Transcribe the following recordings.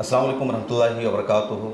अस्सलाम वालेकुम रहमतुल्लाहि व बरकातुहू।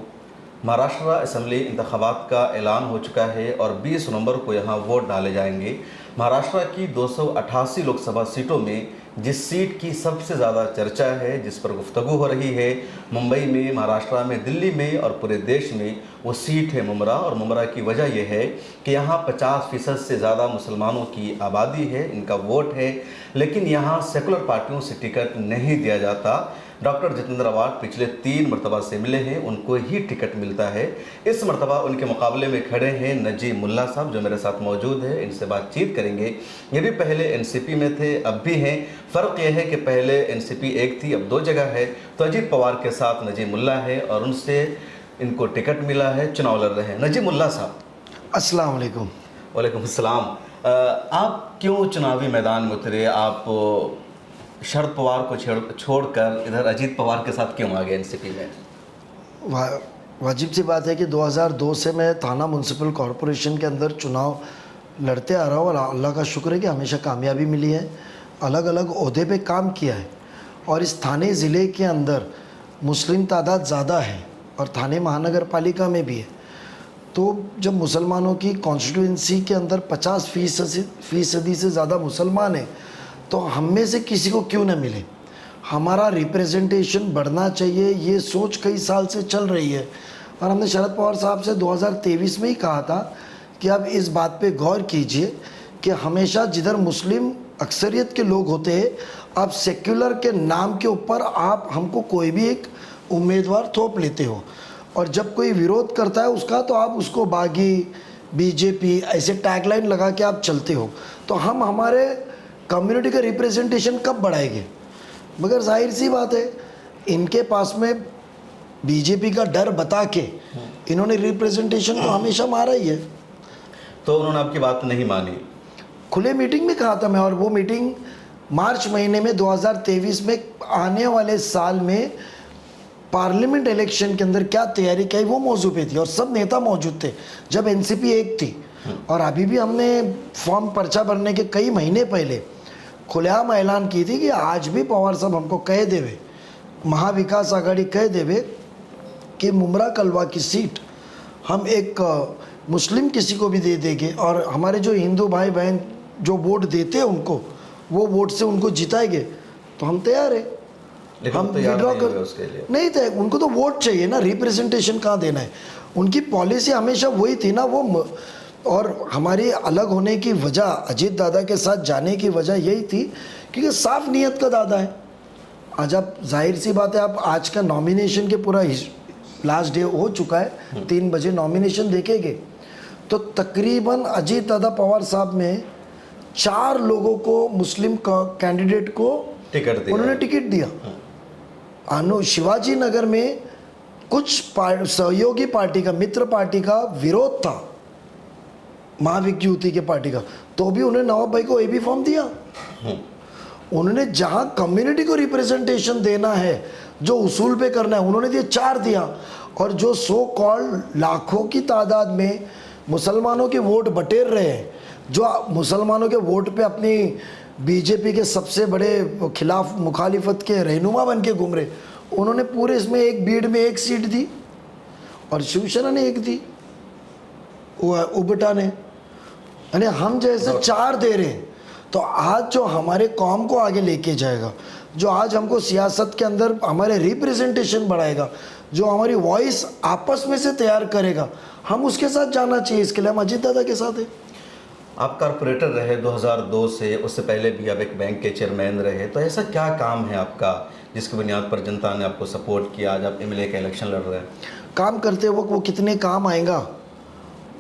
महाराष्ट्र असम्बली इंतखाबात का ऐलान हो चुका है और 20 नवंबर को यहाँ वोट डाले जाएंगे। महाराष्ट्र की 288 लोकसभा सीटों में जिस सीट की सबसे ज़्यादा चर्चा है, जिस पर गुफ्तगू हो रही है, मुंबई में, महाराष्ट्र में, दिल्ली में और पूरे देश में, वो सीट है मुमरा। और मुमरा की वजह यह है कि यहाँ 50% से ज़्यादा मुसलमानों की आबादी है, इनका वोट है, लेकिन यहाँ सेकुलर पार्टियों से टिकट नहीं दिया जाता। डॉक्टर जितेंद्र अवार्ड पिछले 3 मरतबा से मिले हैं, उनको ही टिकट मिलता है। इस मरतबा उनके मुकाबले में खड़े हैं नजीब मुल्ला साहब, जो मेरे साथ मौजूद है। इनसे बातचीत करेंगे। ये भी पहले एनसीपी में थे, अब भी हैं। फ़र्क यह है कि पहले एनसीपी एक थी, अब 2 जगह है। तो अजीत पवार के साथ नजीब मुल्ला है और उनसे इनको टिकट मिला है, चुनाव लड़ रहे हैं। नजीब मुल्ला साहब, अस्सलाम वालेकुम। वालेकुम अस्सलाम। आप क्यों चुनावी मैदान में उतरे? आप शरद पवार को छोड़कर इधर अजीत पवार के साथ क्यों आ गए एनसीपी में? वाजिब सी बात है कि 2002 से मैं थाना म्यूनसिपल कॉरपोरेशन के अंदर चुनाव लड़ते आ रहा हूँ और अल्लाह का शुक्र है कि हमेशा कामयाबी मिली है। अलग अलग ओहदे पे काम किया है और इस थाने ज़िले के अंदर मुस्लिम तादाद ज़्यादा है और थाने महानगर पालिका में भी है। तो जब मुसलमानों की कॉन्स्टिट्यूंसी के अंदर 50% से ज़्यादा मुसलमान हैं, तो हम में से किसी को क्यों न मिले। हमारा रिप्रेजेंटेशन बढ़ना चाहिए, ये सोच कई साल से चल रही है। और हमने शरद पवार साहब से 2023 में ही कहा था कि आप इस बात पे गौर कीजिए कि हमेशा जिधर मुस्लिम अक्सरियत के लोग होते हैं, आप सेक्युलर के नाम के ऊपर आप हमको कोई भी एक उम्मीदवार थोप लेते हो और जब कोई विरोध करता है उसका, तो आप उसको बागी, बीजेपी ऐसे टैगलाइन लगा के आप चलते हो। तो हम हमारे कम्युनिटी का रिप्रेजेंटेशन कब बढ़ाएंगे? मगर जाहिर सी बात है, इनके पास में बीजेपी का डर बता के इन्होंने रिप्रेजेंटेशन को हमेशा मारा ही है। तो उन्होंने आपकी बात नहीं मानी? खुले मीटिंग में कहा था मैं, और वो मीटिंग मार्च महीने में 2023 में आने वाले साल में पार्लियामेंट इलेक्शन के अंदर क्या तैयारी की वो मौजू पे थी और सब नेता मौजूद थे जब एनसीपी एक थी। और अभी भी हमने फॉर्म पर्चा भरने के कई महीने पहले खुलेआम ऐलान की थी कि आज भी पवार साहब हमको कह देवे, महाविकास आघाड़ी कह देवे कि मुमरा कलवा की सीट हम एक मुस्लिम किसी को भी दे देंगे और हमारे जो हिंदू भाई बहन जो वोट देते हैं उनको, वो वोट से उनको जिताएंगे, तो हम तैयार है। हम विड्रॉ कर उसके लिए नहीं थे, उनको तो वोट चाहिए ना, रिप्रेजेंटेशन कहाँ देना है। उनकी पॉलिसी हमेशा वही थी ना वो। और हमारी अलग होने की वजह, अजीत दादा के साथ जाने की वजह यही थी क्योंकि साफ नीयत का दादा है। आज आप जाहिर सी बात है, आप आज का नॉमिनेशन के पूरा लास्ट डे हो चुका है, 3 बजे नॉमिनेशन देखेंगे तो तकरीबन अजीत दादा पवार साहब में 4 लोगों को, मुस्लिम कैंडिडेट को टिकट दिया, उन्होंने टिकट दिया। शिवाजी नगर में कुछ सहयोगी पार्टी का, मित्र पार्टी का विरोध था, महाविक युति के पार्टी का, तो भी उन्होंने नवाब भाई को एबी फॉर्म दिया। उन्होंने जहां कम्युनिटी को रिप्रेजेंटेशन देना है, जो उसूल पे करना है, उन्होंने दिए 4 दिया। और जो सो कॉल्ड लाखों की तादाद में मुसलमानों के वोट बटेर रहे हैं, जो मुसलमानों के वोट पे अपनी बीजेपी के सबसे बड़े खिलाफ मुखालिफत के रहनुमा बन के घूम रहे, उन्होंने पूरे इसमें एक बीड में 1 सीट दी और शिवसेना ने 1 दी, उबटा ने, यानी हम जैसे 4 दे रहे हैं। तो आज जो हमारे कौम को आगे लेके जाएगा, जो आज हमको सियासत के अंदर हमारे रिप्रेजेंटेशन बढ़ाएगा, जो हमारी वॉइस आपस में से तैयार करेगा, हम उसके साथ जाना चाहिए। इसके लिए हम अजीत दादा के साथ हैं। आप कारपोरेटर रहे 2002 से, उससे पहले भी आप एक बैंक के चेयरमैन रहे, तो ऐसा क्या काम है आपका जिसकी बुनियाद पर जनता ने आपको सपोर्ट किया? आज आप एमएलए का इलेक्शन लड़ रहे हैं। काम करते वक्त वो कितने काम आएगा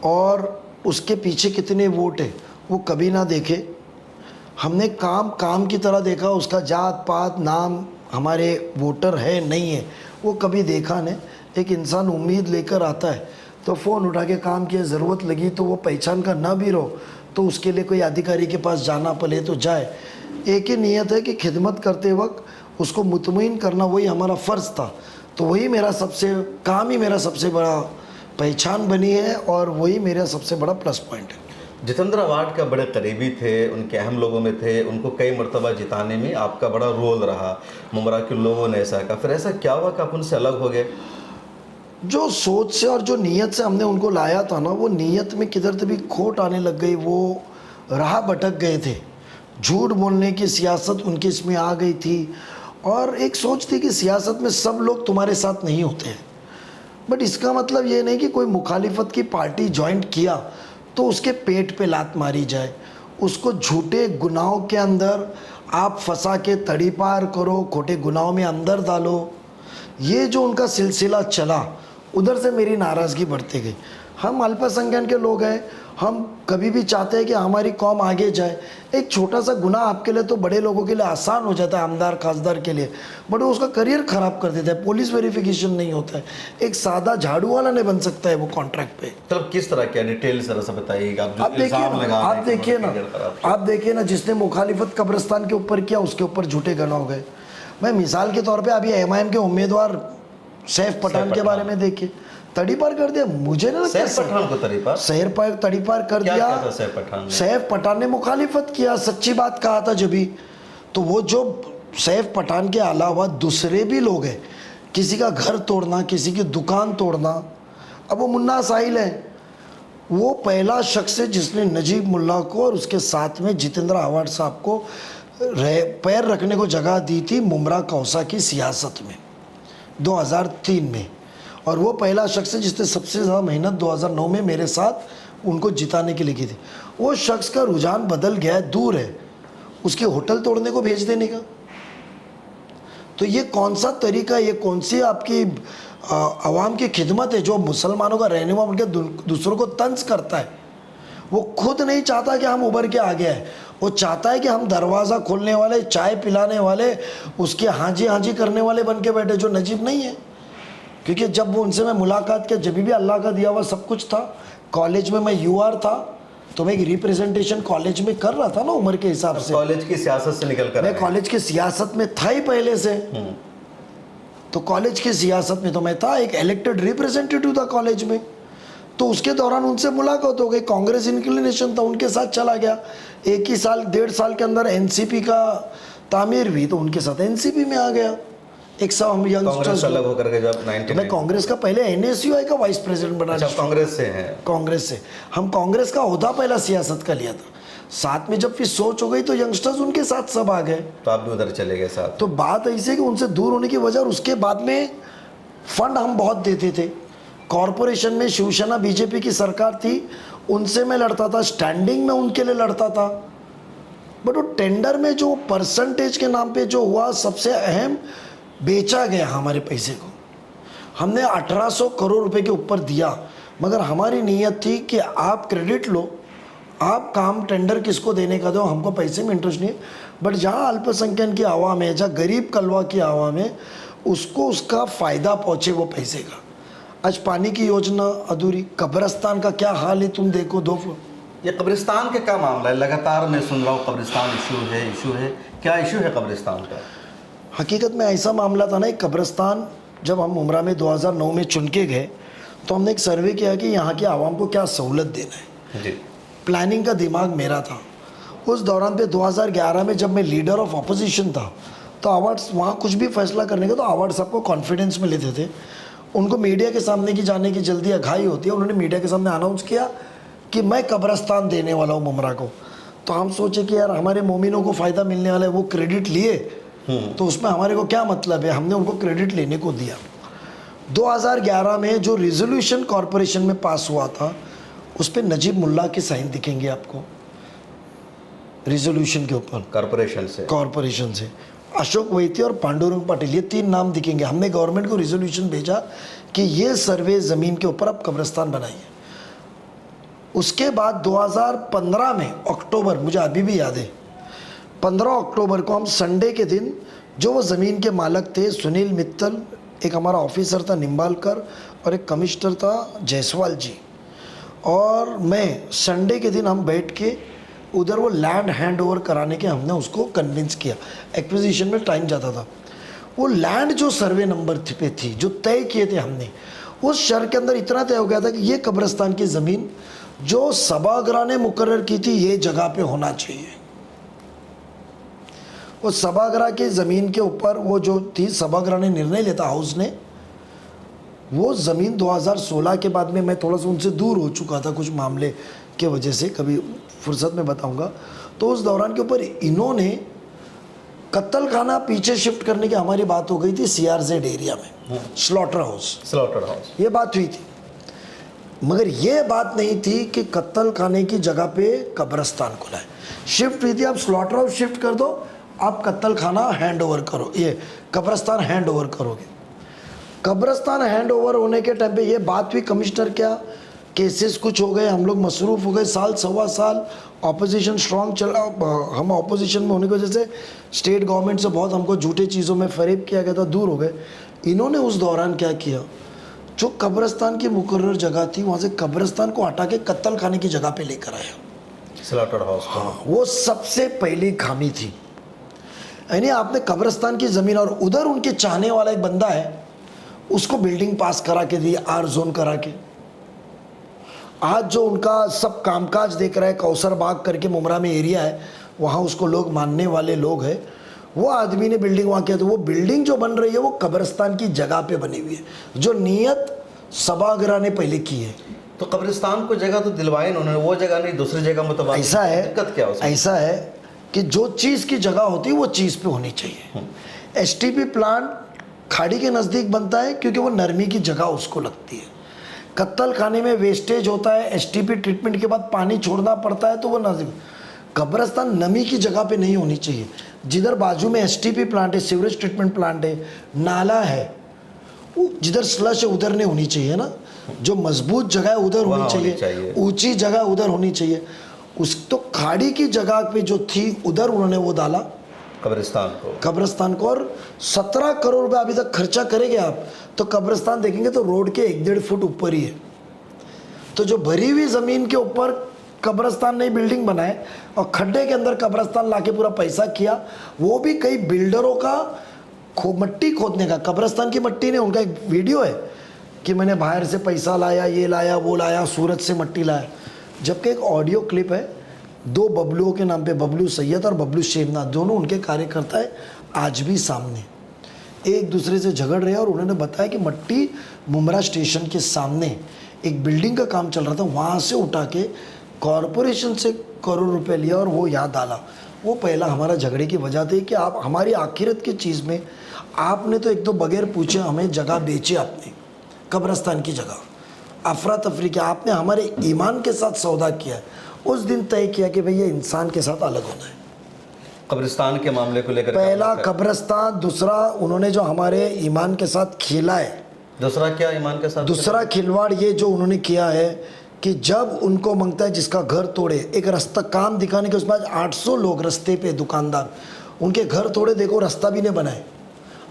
और उसके पीछे कितने वोट है, वो कभी ना देखे। हमने काम की तरह देखा, उसका जात पात नाम हमारे वोटर है नहीं है वो कभी देखा नहीं। एक इंसान उम्मीद लेकर आता है तो फ़ोन उठा के काम की ज़रूरत लगी तो वो पहचान का ना भी रहो तो उसके लिए कोई अधिकारी के पास जाना पड़े तो जाए। एक ही नीयत है कि खिदमत करते वक्त उसको मुतमईन करना, वही हमारा फ़र्ज़ था। तो वही मेरा सबसे काम ही मेरा सबसे बड़ा पहचान बनी है और वही मेरा सबसे बड़ा प्लस पॉइंट है। जितेंद्र अवार्ड का बड़े करीबी थे, उनके अहम लोगों में थे, उनको कई मरतबा जिताने में आपका बड़ा रोल रहा। मुमरा के लोगों ने ऐसा कहा, फिर ऐसा क्या हुआ कि आप उनसे अलग हो गए? जो सोच से और जो नीयत से हमने उनको लाया था ना, वो नीयत में किधर से भी खोट आने लग गई, वो राह भटक गए थे। झूठ बोलने की सियासत उनके इसमें आ गई थी, और एक सोच थी कि सियासत में सब लोग तुम्हारे साथ नहीं होते हैं। बट इसका मतलब ये नहीं कि कोई मुखालिफत की पार्टी ज्वाइन किया तो उसके पेट पे लात मारी जाए, उसको झूठे गुनाहों के अंदर आप फंसा के तड़ी पार करो, खोटे गुनाहों में अंदर डालो। ये जो उनका सिलसिला चला, उधर से मेरी नाराज़गी बढ़ती गई। हम अल्पसंख्यक के लोग हैं, हम कभी भी चाहते हैं कि हमारी कौम आगे जाए। एक छोटा सा गुनाह आपके लिए तो बड़े लोगों के लिए आसान हो जाता है, आमदार खासदार के लिए, बट वो उसका करियर ख़राब कर देता है। पुलिस वेरिफिकेशन नहीं होता है, एक सादा झाड़ू वाला नहीं बन सकता है वो कॉन्ट्रैक्ट पे। मतलब किस तरह क्या डिटेल जरा सा बताइएगा। आप देखिए ना, जिसने मुखालिफत कब्रिस्तान के ऊपर किया उसके ऊपर झूठे गना हो गए। मैं मिसाल के तौर पे अभी एमआईएम के उम्मीदवार सैफ पठान के बारे में देखिए, तड़ी पार कर दिया। मुझे ना सैफ पठान को तड़ी पार कर दिया। सैफ पठान ने मुखालिफत किया, सच्ची बात कहा था जब भी। तो वो जो सैफ पठान के अलावा दूसरे भी लोग हैं, किसी का घर तोड़ना, किसी की दुकान तोड़ना। अब वो मुन्ना साहिल है, वो पहला शख्स है जिसने नजीब मुल्ला को और उसके साथ में जितेंद्र आवाड साहब को पैर रखने को जगह दी थी मुमरा कौसा की सियासत में 2003 में। और वो पहला शख्स है जिसने सबसे ज़्यादा मेहनत 2009 में मेरे साथ उनको जिताने के लिए की थी। वो शख्स का रुझान बदल गया है, दूर है उसके होटल तोड़ने को भेज देने का। तो ये कौन सा तरीका, ये कौन सी आपकी आवाम की खिदमत है जो मुसलमानों का रहनुमा बनकर दूसरों को तंज करता है? वो खुद नहीं चाहता कि हम उभर के आगे आए, वो चाहता है कि हम दरवाज़ा खोलने वाले, चाय पिलाने वाले, उसके हाजी हाजी करने वाले बन के बैठे, जो नजीब नहीं है। क्योंकि जब वो उनसे मैं मुलाकात किया, जब भी अल्लाह का दिया हुआ सब कुछ था। कॉलेज में मैं यूआर था, तो मैं एक रिप्रेजेंटेशन कॉलेज में कर रहा था ना उम्र के हिसाब से। कॉलेज की सियासत से निकल कर मैं कॉलेज की सियासत में था ही पहले से। तो कॉलेज की सियासत में तो मैं था, एक इलेक्टेड रिप्रेजेंटेटिव था कॉलेज में। तो उसके दौरान उनसे मुलाकात हो गई, कांग्रेस इंक्लिनेशन था, उनके साथ चला गया। एक ही साल, 1.5 साल के अंदर एनसीपी का तामीर हुई, तो उनके साथ एनसीपी में आ गया। एक सब हम यंगस्टर्स अलग होकर के जब 99 मैं कांग्रेस का पहले एनएसयूआई का वाइस प्रेसिडेंट बना। अच्छा, कांग्रेस से हैं? कांग्रेस से हम कांग्रेस का ओहदा पहला सियासत का लिया था। साथ में जब फिर सोच हो गई तो यंगस्टर्स उनके साथ सब आ गए, तो आप भी उधर चले गए साथ। तो बात ऐसी है कि उनसे दूर होने की वजह, और उसके बाद में फंड हम बहुत देते थे। कॉरपोरेशन में शिवसेना बीजेपी की सरकार थी, उनसे मैं लड़ता था, स्टैंडिंग में उनके लिए लड़ता था। बट वो टेंडर में जो परसेंटेज के नाम पे जो हुआ, सबसे अहम, बेचा गया हमारे पैसे को। हमने 1800 करोड़ रुपए के ऊपर दिया, मगर हमारी नीयत थी कि आप क्रेडिट लो, आप काम टेंडर किसको देने का दो, हमको पैसे में इंटरेस्ट नहीं है। बट जहाँ अल्पसंख्यक की आवाम है, जहाँ गरीब कलवा की आवाम है, उसको उसका फ़ायदा पहुँचे वो पैसे का। आज पानी की योजना अधूरी, कब्रिस्तान का क्या हाल है तुम देखो। ये कब्रिस्तान का क्या मामला है? लगातार मैं सुन रहा हूँ कब्रिस्तान इशू है। क्या इशू है कब्रिस्तान का? हकीकत में ऐसा मामला था ना, एक कब्रिस्तान जब हम उमरा में 2009 में चुन के गए, तो हमने एक सर्वे किया कि यहाँ की आवाम को क्या सहूलत देना है जी। प्लानिंग का दिमाग मेरा था। उस दौरान पे 2011 में जब मैं लीडर ऑफ अपोजिशन था, तो अवार्ड्स वहाँ कुछ भी फैसला करने का तो अवार्ड सबको कॉन्फिडेंस में लेते थे। उनको मीडिया के सामने की जाने की जल्दी अघाई होती है। उन्होंने मीडिया के सामने अनाउंस किया कि मैं कब्रिस्तान देने वाला हूँ मुमरा को। तो हम सोचे कि यार हमारे मोमिनों को फ़ायदा मिलने वाला है, वो क्रेडिट लिए तो उसमें हमारे को क्या मतलब है। हमने उनको क्रेडिट लेने को दिया। 2011 में जो रिजोल्यूशन कॉरपोरेशन में पास हुआ था, उस पर नजीब मुल्ला के साइन दिखेंगे आपको रिजोल्यूशन के ऊपर। कॉरपोरेशन से अशोक वैती और पांडुरंग पाटिल, ये 3 नाम दिखेंगे। हमने गवर्नमेंट को रिजोल्यूशन भेजा कि ये सर्वे ज़मीन के ऊपर आप कब्रिस्तान बनाइए। उसके बाद 2015 में अक्टूबर, मुझे अभी भी याद है, 15 अक्टूबर को हम संडे के दिन, जो वो ज़मीन के मालिक थे सुनील मित्तल, एक हमारा ऑफिसर था निम्बालकर, और एक कमिश्नर था जायसवाल जी, और मैं, संडे के दिन हम बैठ के उधर वो लैंड हैंड ओवर कराने के हमने उसको कन्विंस किया। एक्विजिशन में टाइम जाता था। वो लैंड जो सर्वे नंबर पे थी, जो तय किए थे हमने, उस शर्त के अंदर इतना तय हो गया था कि ये कब्रिस्तान की ज़मीन जो सभागृह ने मुकर्रर की थी ये जगह पे होना चाहिए। वो सभागृह की ज़मीन के ऊपर वो जो थी, सभागृह ने निर्णय लेता, हाउस ने, वो ज़मीन 2016 के बाद में मैं थोड़ा सा उनसे दूर हो चुका था कुछ मामले के वजह से, कभी फुर्सत में बताऊंगा। तो उस दौरान के ऊपर इन्होंने कत्ल खाना पीछे शिफ्ट करने की हमारी बात हो गई थी CRZ एरिया में, स्लॉटर हाउस, ये बात हुई थी। मगर ये बात नहीं थी कि कत्ल खाने की जगह पे कब्रिस्तान खुला है। शिफ्ट हुई थी, आप स्लॉटर हाउस शिफ्ट कर दो, आप कत्ल खाना हैंड ओवर करो, ये कब्रिस्तान हैंड ओवर करोगे। कब्रिस्तान हैंड ओवर होने के टाइम पे ये बात हुई, कमिश्नर क्या केसेस कुछ हो गए, हम लोग मसरूफ़ हो गए, साल सवा साल ऑपोजिशन स्ट्रॉन्ग चला, हम ऑपोजिशन में होने की वजह से स्टेट गवर्नमेंट से बहुत हमको झूठे चीज़ों में फरेब किया गया था, दूर हो गए। इन्होंने उस दौरान क्या किया, जो कब्रिस्तान की मुकर्रर जगह थी वहाँ से कब्रिस्तान को हटा के कत्ल खाने की जगह पे लेकर आया, स्लॉटर हाउस। हाँ, वो सबसे पहली खामी थी। यानी आपने कब्रिस्तान की ज़मीन, और उधर उनके चाहने वाला एक बंदा है, उसको बिल्डिंग पास करा के दी, R जोन करा के। आज जो उनका सब कामकाज देख रहा है, कौसर बाग करके मुमरा में एरिया है, वहाँ उसको लोग मानने वाले लोग हैं, वो आदमी ने बिल्डिंग वहाँ किया। तो वो बिल्डिंग जो बन रही है वो कब्रिस्तान की जगह पे बनी हुई है, जो नियत सभागृह ने पहले की है। तो कब्रिस्तान को जगह तो दिलवाई उन्होंने, वो जगह नहीं दूसरी जगह में, तो ऐसा है, दिक्कत क्या उसमें? ऐसा है कि जो चीज़ की जगह होती है वो चीज़ पे होनी चाहिए। STP प्लांट खाड़ी के नज़दीक बनता है क्योंकि वो नरमी की जगह उसको लगती है। कत्ल खाने में वेस्टेज होता है, STP ट्रीटमेंट के बाद पानी छोड़ना पड़ता है, तो वो नज़दीक। कब्रिस्तान नमी की जगह पे नहीं होनी चाहिए। जिधर बाजू में STP प्लांट है, सीवरेज ट्रीटमेंट प्लांट है, नाला है, जिधर स्लश है उधर नहीं होनी चाहिए ना। जो मजबूत जगह है उधर होनी चाहिए, ऊंची जगह उधर होनी चाहिए। उस तो खाड़ी की जगह पे जो थी उधर उन्होंने वो डाला कब्रिस्तान को। और 17 करोड़ रुपए अभी तक खर्चा करेंगे आप तो कब्रिस्तान देखेंगे तो रोड के 1-1.5 फुट ऊपर ही है। तो जो भरी हुई ज़मीन के ऊपर कब्रिस्तान नहीं बिल्डिंग बनाए और खड्डे के अंदर कब्रिस्तान लाके पूरा पैसा किया, वो भी कई बिल्डरों का मट्टी खोदने का। कब्रिस्तान की मट्टी ने, उनका एक वीडियो है कि मैंने बाहर से पैसा लाया, ये लाया, वो लाया, सूरत से मट्टी लाया। जबकि एक ऑडियो क्लिप है 2 बबलुओं के नाम पे, बबलू सैयद और बबलू शेमनाथ, दोनों उनके कार्यकर्ता है, आज भी सामने एक दूसरे से झगड़ रहे हैं। और उन्होंने बताया कि मट्टी मुमरा स्टेशन के सामने एक बिल्डिंग का काम चल रहा था, वहाँ से उठा के कॉरपोरेशन से करोड़ रुपए लिया और वो याद डाला। वो पहला हमारा झगड़े की वजह थी कि आप हमारी आखिरत की चीज़ में आपने तो 1-2 बगैर पूछे हमें जगह बेची, आपने कब्रिस्तान की जगह अफरा तफरी किया, आपने हमारे ईमान के साथ सौदा किया। उस दिन तय किया कि भाई ये इंसान के साथ अलग होना है। कब्रिस्तान के मामले को लेकर पहला कब्रिस्तान, दूसरा उन्होंने जो हमारे ईमान के साथ खेला है। दूसरा क्या ईमान के साथ? दूसरा खिलवाड़ ये जो उन्होंने किया है कि जब उनको मांगता है जिसका घर तोड़े, एक रास्ता काम दिखाने के, उसमें 800 लोग रास्ते पे, दुकानदार उनके घर तोड़े, देखो रास्ता भी नहीं बनाए,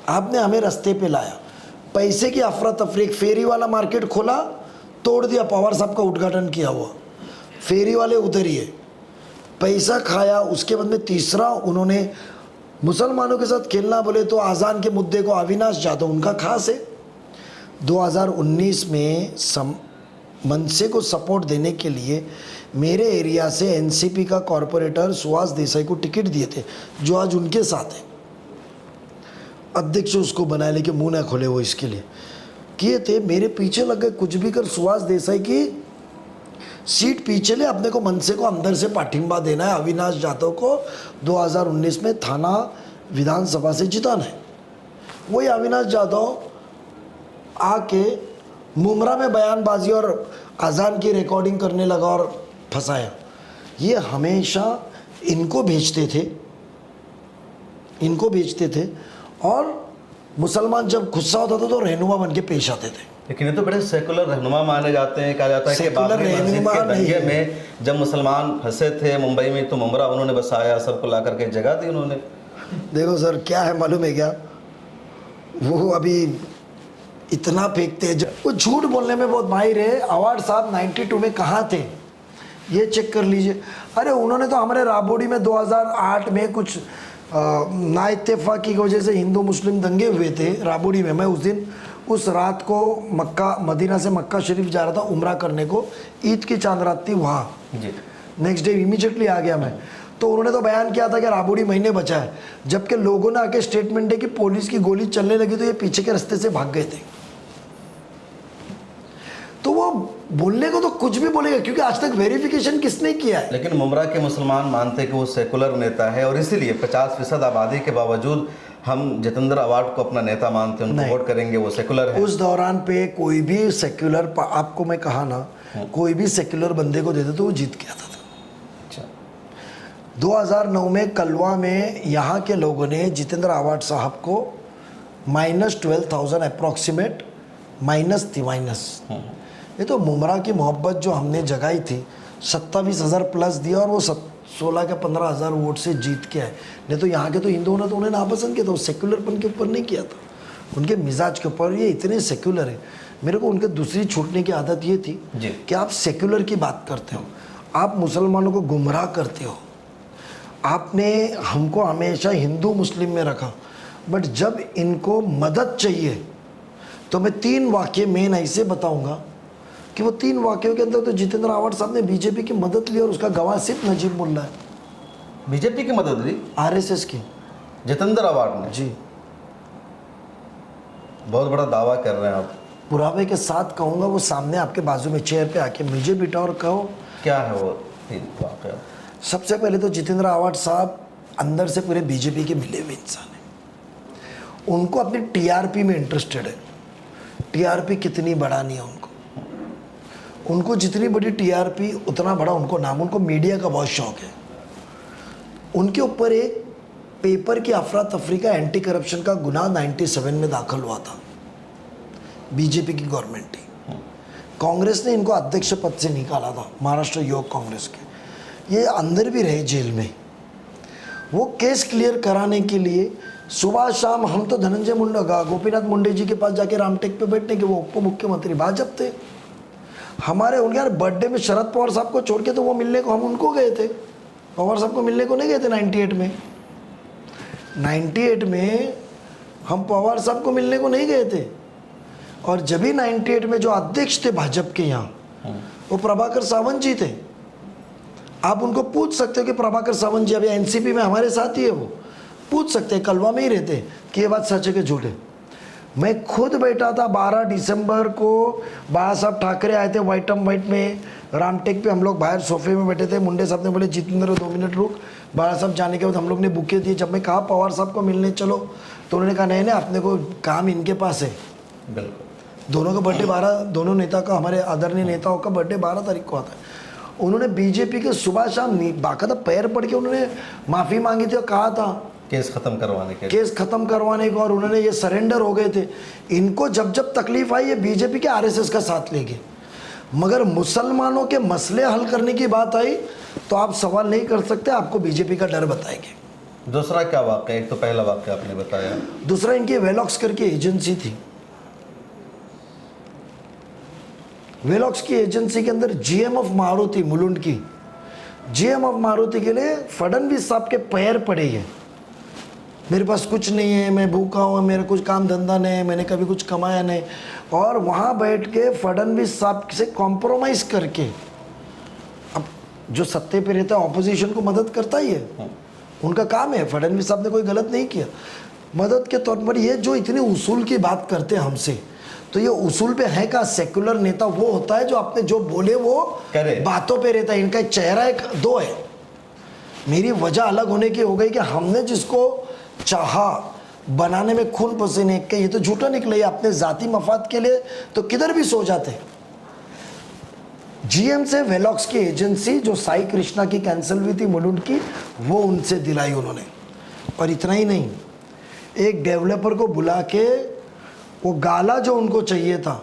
आपने हमें रास्ते पे लाया। पैसे की अफरा तफरी, एक फेरी वाला मार्केट खोला, तोड़ दिया, पवार साहब का उद्घाटन किया हुआ, फेरी वाले उधर ही है, पैसा खाया। उसके बाद में तीसरा उन्होंने मुसलमानों के साथ खेलना बोले तो आज़ान के मुद्दे को अविनाश जाधव उनका खास है। 2019 में मनसे को सपोर्ट देने के लिए मेरे एरिया से एनसीपी का कॉरपोरेटर सुहास देसाई को टिकट दिए थे, जो आज उनके साथ है, अध्यक्ष उसको बनाए, लेकिन मुंह ना खोले वो इसके लिए किए थे। मेरे पीछे लग गए, कुछ भी कर सुहास देसाई की सीट पीछे ले, अपने को मनसे को अंदर से पाठिंबा देना है, अविनाश जाधव को 2019 में थाना विधानसभा से जिताना है। वही अविनाश जाधव आके मुमरा में बयानबाजी और अजान की रिकॉर्डिंग करने लगा और फंसाया। ये हमेशा इनको भेजते थे और मुसलमान जब गुस्सा होता था तो रहनुमा बन के पेश आते थे। लेकिन ये तो बड़े सेकुलर रहनुमा माने जाते हैं। कहा जाता है कि बाबरी मस्जिद के दंगे में जब मुसलमान फंसे थे मुंबई में, तो मुमरा उन्होंने बसाया, सबको ला करके जगह दी उन्होंने। देखो सर क्या है मालूम है क्या, वो अभी इतना फेंकते हैं, वो झूठ बोलने में बहुत माहिर है। अवार्ड साहब 92 में कहाँ थे ये चेक कर लीजिए। अरे उन्होंने तो हमारे राबोडी में 2008 में कुछ ना इत्तेफाकी की वजह से हिंदू मुस्लिम दंगे हुए थे राबोडी में। मैं उस दिन उस रात को मक्का मदीना से मक्का शरीफ जा रहा था उम्रा करने को, ईद की चांद रात थी वहाँ, जी नेक्स्ट डे इमीडिएटली आ गया मैं। तो उन्होंने तो बयान किया था कि राबड़ी महीने बचा है, जबकि लोगों ने आके स्टेटमेंट दी कि पुलिस की गोली चलने लगी तो ये पीछे के रास्ते से भाग गए थे। तो वो बोलने को तो कुछ भी बोलेगा, क्योंकि आज तक वेरिफिकेशन किसने किया है। लेकिन मुमरा के मुसलमान मानते हैं कि वो सेकुलर नेता है और इसीलिए 50% आबादी के बावजूद हम जितेंद्र आवाड को अपना नेता मानते हैं, उनको वोट करेंगे, वो सेकुलर है। उस दौरान पे कोई भी सेक्युलर, आपको मैं कहा ना, कोई भी सेक्युलर बंदे को देते तो वो जीत गया था। अच्छा, 2009 में कलवा में यहाँ के लोगों ने जितेंद्र आवाड साहब को -12,000 अप्रॉक्सीमेट माइनस थी माइनस। ये तो मुमरा की मोहब्बत जो हमने जगाई थी, 27,000 प्लस दिया और वो 16 के 15,000 वोट से जीत के आए। नहीं तो यहाँ के तो हिंदुओं ने तो उन्हें नापसंद किया था, वो सेक्युलरपन के ऊपर नहीं किया था, उनके मिजाज के ऊपर। ये इतने सेक्युलर है, मेरे को उनके दूसरी छूटने की आदत ये थी कि आप सेक्युलर की बात करते हो, आप मुसलमानों को गुमराह करते हो, आपने हमको हमेशा हिंदू मुस्लिम में रखा, बट जब इनको मदद चाहिए तो मैं 3 वाक़ये मेन ऐसे बताऊंगा कि वो 3 वाक़यों के अंदर तो जितेंद्र आवाड साहब ने बीजेपी की मदद ली और उसका गवाह सिर्फ नजीब मुल्ला है। बीजेपी की मदद ली आरएसएस की, जितेंद्र आवाड ने? जी, बहुत बड़ा दावा कर रहे हैं आप। पुरावे के साथ कहूँगा, वो सामने आपके बाजू में चेयर पे आके मुझे बिठा और कहो क्या है वो 3 वाक़या। सबसे पहले तो जितेंद्र आवाड साहब अंदर से पूरे बीजेपी के मिले हुए इंसान हैं। उनको अपनी टीआरपी में इंटरेस्टेड है, टीआरपी कितनी बढ़ानी है उनको जितनी बड़ी टीआरपी उतना बड़ा उनको नाम, उनको मीडिया का बहुत शौक है। उनके ऊपर एक पेपर की अफरा तफरी का एंटी करप्शन का गुनाह 97 में दाखिल हुआ था, बीजेपी की गवर्नमेंट थी, कांग्रेस ने इनको अध्यक्ष पद से निकाला था, महाराष्ट्र युवक कांग्रेस के। ये अंदर भी रहे जेल में। वो केस क्लियर कराने के लिए सुबह शाम हम तो धनंजय मुंडे, गोपीनाथ मुंडे जी के पास जाके रामटेक पे बैठने के, वो उप मुख्यमंत्री भाजपा थे हमारे। उनके यार बर्थडे में शरद पवार साहब को छोड़ के तो वो मिलने को हम उनको गए थे, पवार साहब को मिलने को नहीं गए थे 98 में। 98 में हम पवार साहब को मिलने को नहीं गए थे। और जब भी 98 में जो अध्यक्ष थे भाजपा के यहाँ, वो प्रभाकर सावंत जी थे। आप उनको पूछ सकते हो कि प्रभाकर सावंत जी अभी एनसीपी में हमारे साथ ही है, वो पूछ सकते हैं, कलवा में ही रहते, कि ये बात सच है कि झूठ है। मैं खुद बैठा था 12 दिसंबर को, बाला साहब ठाकरे आए थे व्हाइट एंड व्हाइट में रामटेक पे, हम लोग बाहर सोफे में बैठे थे। मुंडे साहब ने बोले जितेंद्र 2 मिनट रुक, बाला साहब जाने के बाद हम लोग ने बुके दिए। जब मैं कहा पवार साहब को मिलने चलो, तो उन्होंने कहा नहीं नहीं, अपने को काम इनके पास है। बिल्कुल, दोनों का बर्थडे 12, दोनों नेता का, हमारे आदरणीय नेताओं का बर्थडे 12 तारीख को आता है। उन्होंने बीजेपी के सुबह शाम बाकायदा पैर पड़ के उन्होंने माफ़ी मांगी थी और कहा था केस खत्म करवाने के, केस खत्म करवाने को, और उन्होंने ये सरेंडर हो गए थे। इनको जब जब तकलीफ आई, ये बीजेपी के आरएसएस का साथ ले गए। मगर मुसलमानों के मसले हल करने की बात आई तो आप सवाल नहीं कर सकते, आपको बीजेपी का डर बताएंगे। दूसरा क्या वाक़या? एक तो पहला वाक़या आपने बताया, दूसरा इनकी वेलॉक्स करके एजेंसी थी। वेलॉक्स की एजेंसी के अंदर जीएम ऑफ मारुति मुलुंड की, जीएम ऑफ मारुति के लिए फडणवीस साहब के पैर पड़े हैं, मेरे पास कुछ नहीं है, मैं भूखा हूँ, मेरा कुछ काम धंधा नहीं है, मैंने कभी कुछ कमाया नहीं। और वहाँ बैठ के फडणवीस साहब से कॉम्प्रोमाइज़ करके, अब जो सत्ते पे रहता है ऑपोजिशन को मदद करता ही है, उनका काम है। फडणवीस साहब ने कोई गलत नहीं किया, मदद के तौर पर। ये जो इतने उसूल की बात करते हैं हमसे, तो ये उसूल पे है का? सेकुलर नेता वो होता है जो आपने जो बोले वो बातों पे रहता है। इनका चेहरा एक दो है। मेरी वजह अलग होने की हो गई कि हमने जिसको चाहा बनाने में खून पसीने के, ये तो झूठा निकले, अपने जाती मफाद के लिए तो किधर भी सो जाते। जीएम से वेलॉक्स की एजेंसी जो साई कृष्णा की कैंसिल हुई थी मुलुंड की, वो उनसे दिलाई उन्होंने। और इतना ही नहीं, एक डेवलपर को बुला के वो गाला जो उनको चाहिए था,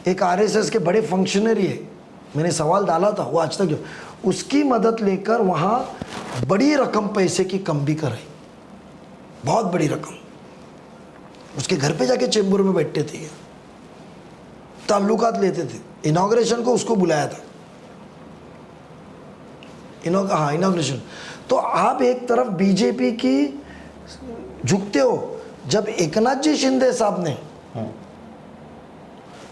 एक आरएसएस के बड़े फंक्शनरी है, मैंने सवाल डाला था, वो आज तक उसकी मदद लेकर वहाँ बड़ी रकम पैसे की कम भी कराई, बहुत बड़ी रकम। उसके घर पे जाके चेंबर में बैठते थे, ताल्लुकात लेते थे। इनॉग्रेशन को उसको बुलाया था, इनॉग्रेशन। तो आप एक तरफ बीजेपी की झुकते हो, जब एकनाथ जी शिंदे साहब ने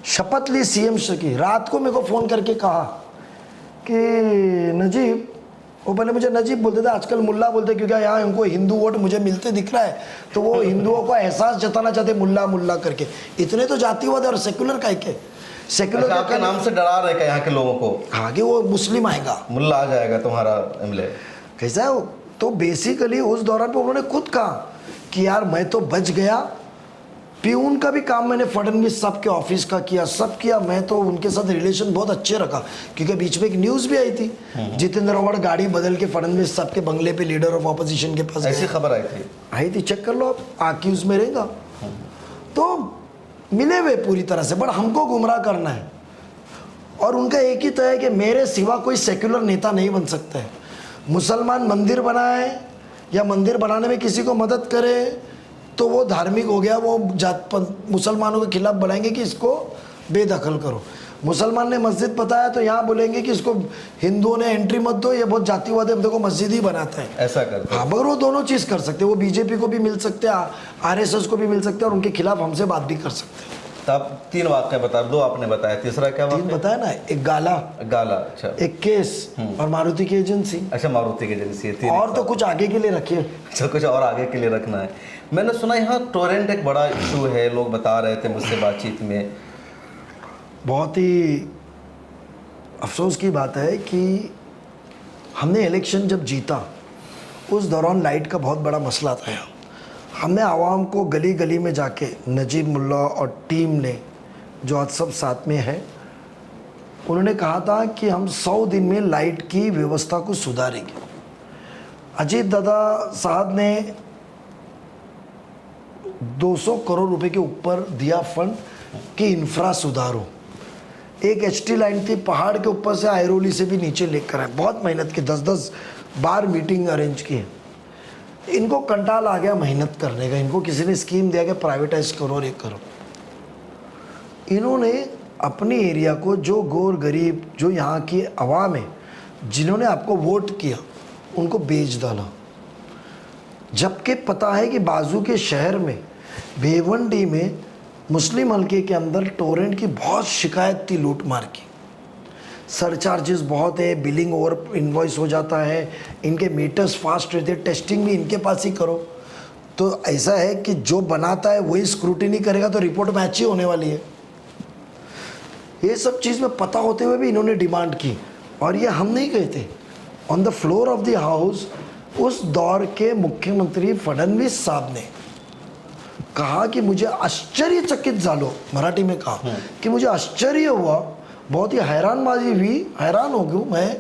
शपथ ली सीएम की। रात को मेरे को फ़ोन करके कहा कि नजीब, वो पहले मुझे नजीब बोलते थे, आजकल मुल्ला बोलते, क्योंकि यहाँ उनको हिंदू वोट मुझे मिलते दिख रहा है, तो वो हिंदुओं का एहसास जताना चाहते मुल्ला मुल्ला करके। इतने तो जातिवाद और सेक्युलर का के सेक्युलर अच्छा, आपके नाम से डरा रहे क्या यहाँ के लोगों को? हाँ कि वो मुस्लिम आएगा, मुल्ला आ जाएगा तुम्हारा एमएलए, कैसा है वो? तो बेसिकली उस दौरान पे उन्होंने खुद कहा कि यार मैं तो बच गया, प्यून का भी काम मैंने फडणवीस साहब के ऑफिस का किया, सब किया, मैं तो उनके साथ रिलेशन बहुत अच्छे रखा, क्योंकि बीच में एक न्यूज़ भी आई थी, जितेंद्र आव्हाड गाड़ी बदल के फडणवीस साहब के बंगले पे लीडर ऑफ ऑपोजिशन के पास ऐसी खबर आई थी, चेक कर लो आप, आक्यूज में रहेगा। तो मिले हुए पूरी तरह से, बट हमको गुमराह करना है। और उनका एक ही तय है कि मेरे सिवा कोई सेक्युलर नेता नहीं बन सकता है। मुसलमान मंदिर बनाए या मंदिर बनाने में किसी को मदद करे तो वो धार्मिक हो गया, वो मुसलमानों के खिलाफ बढ़ाएंगे कि इसको बेदखल करो। मुसलमान ने मस्जिद बताया तो यहाँ बोलेंगे कि इसको हिंदुओं ने एंट्री मत दो, ये बहुत जातिवाद है, देखो मस्जिद ही बनाता है, ऐसा करते हैं। हाँ, मगर वो दोनों चीज़ कर सकते हैं, वो बीजेपी को भी मिल सकते हैं, आरएसएस को भी मिल सकते हैं, और उनके खिलाफ हमसे बात भी कर सकते हैं। तो आप 3 वाक्य बता दो, आपने बताया, तीसरा क्या 3 वाक्य? बताया ना, एक गाला, अच्छा, एक केस और मारुति की एजेंसी। अच्छा, मारुति की एजेंसी है। 3 और तो कुछ आगे के लिए रखिए। अच्छा, कुछ और आगे के लिए रखना है। मैंने सुना यहाँ टोरेंट एक बड़ा इशू है, लोग बता रहे थे मुझसे बातचीत में। बहुत ही अफसोस की बात है कि हमने इलेक्शन जब जीता उस दौरान लाइट का बहुत बड़ा मसला था। हमने आवाम को गली गली में जाके, नजीब मुल्ला और टीम ने जो आज सब साथ में है, उन्होंने कहा था कि हम 100 दिन में लाइट की व्यवस्था को सुधारेंगे। अजीत दादा साहब ने 200 करोड़ रुपए के ऊपर दिया फंड कि इंफ्रा सुधारो। एक एचटी लाइन थी पहाड़ के ऊपर से आयरोली से भी नीचे लेकर आए, बहुत मेहनत की, 10-10 बार मीटिंग अरेंज की है। इनको कंटाल आ गया मेहनत करने का, इनको किसी ने स्कीम दिया कि प्राइवेटाइज करो और ये करो। इन्होंने अपनी एरिया को, जो गोर गरीब, जो यहाँ की आवाम है, जिन्होंने आपको वोट किया, उनको बेच डाला। जबकि पता है कि बाजू के शहर में, भेवंडी में, मुस्लिम हल्के के अंदर टोरेंट की बहुत शिकायत थी लूट मार की। सरचार्जेस बहुत है, बिलिंग ओवर इन्वॉइस हो जाता है, इनके मीटर्स फास्ट रहते, टेस्टिंग भी इनके पास ही करो। तो ऐसा है कि जो बनाता है वही स्क्रूटिनी करेगा तो रिपोर्ट मैच ही होने वाली है। ये सब चीज़ में पता होते हुए भी इन्होंने डिमांड की, और ये हम नहीं कहते, on the floor of the house उस दौर के मुख्यमंत्री फडणवीस साहब ने कहा कि मुझे आश्चर्यचकित झालो, मराठी में कहा कि मुझे आश्चर्य हुआ, बहुत ही हैरानबाजी हुई, हैरान हो गया मैं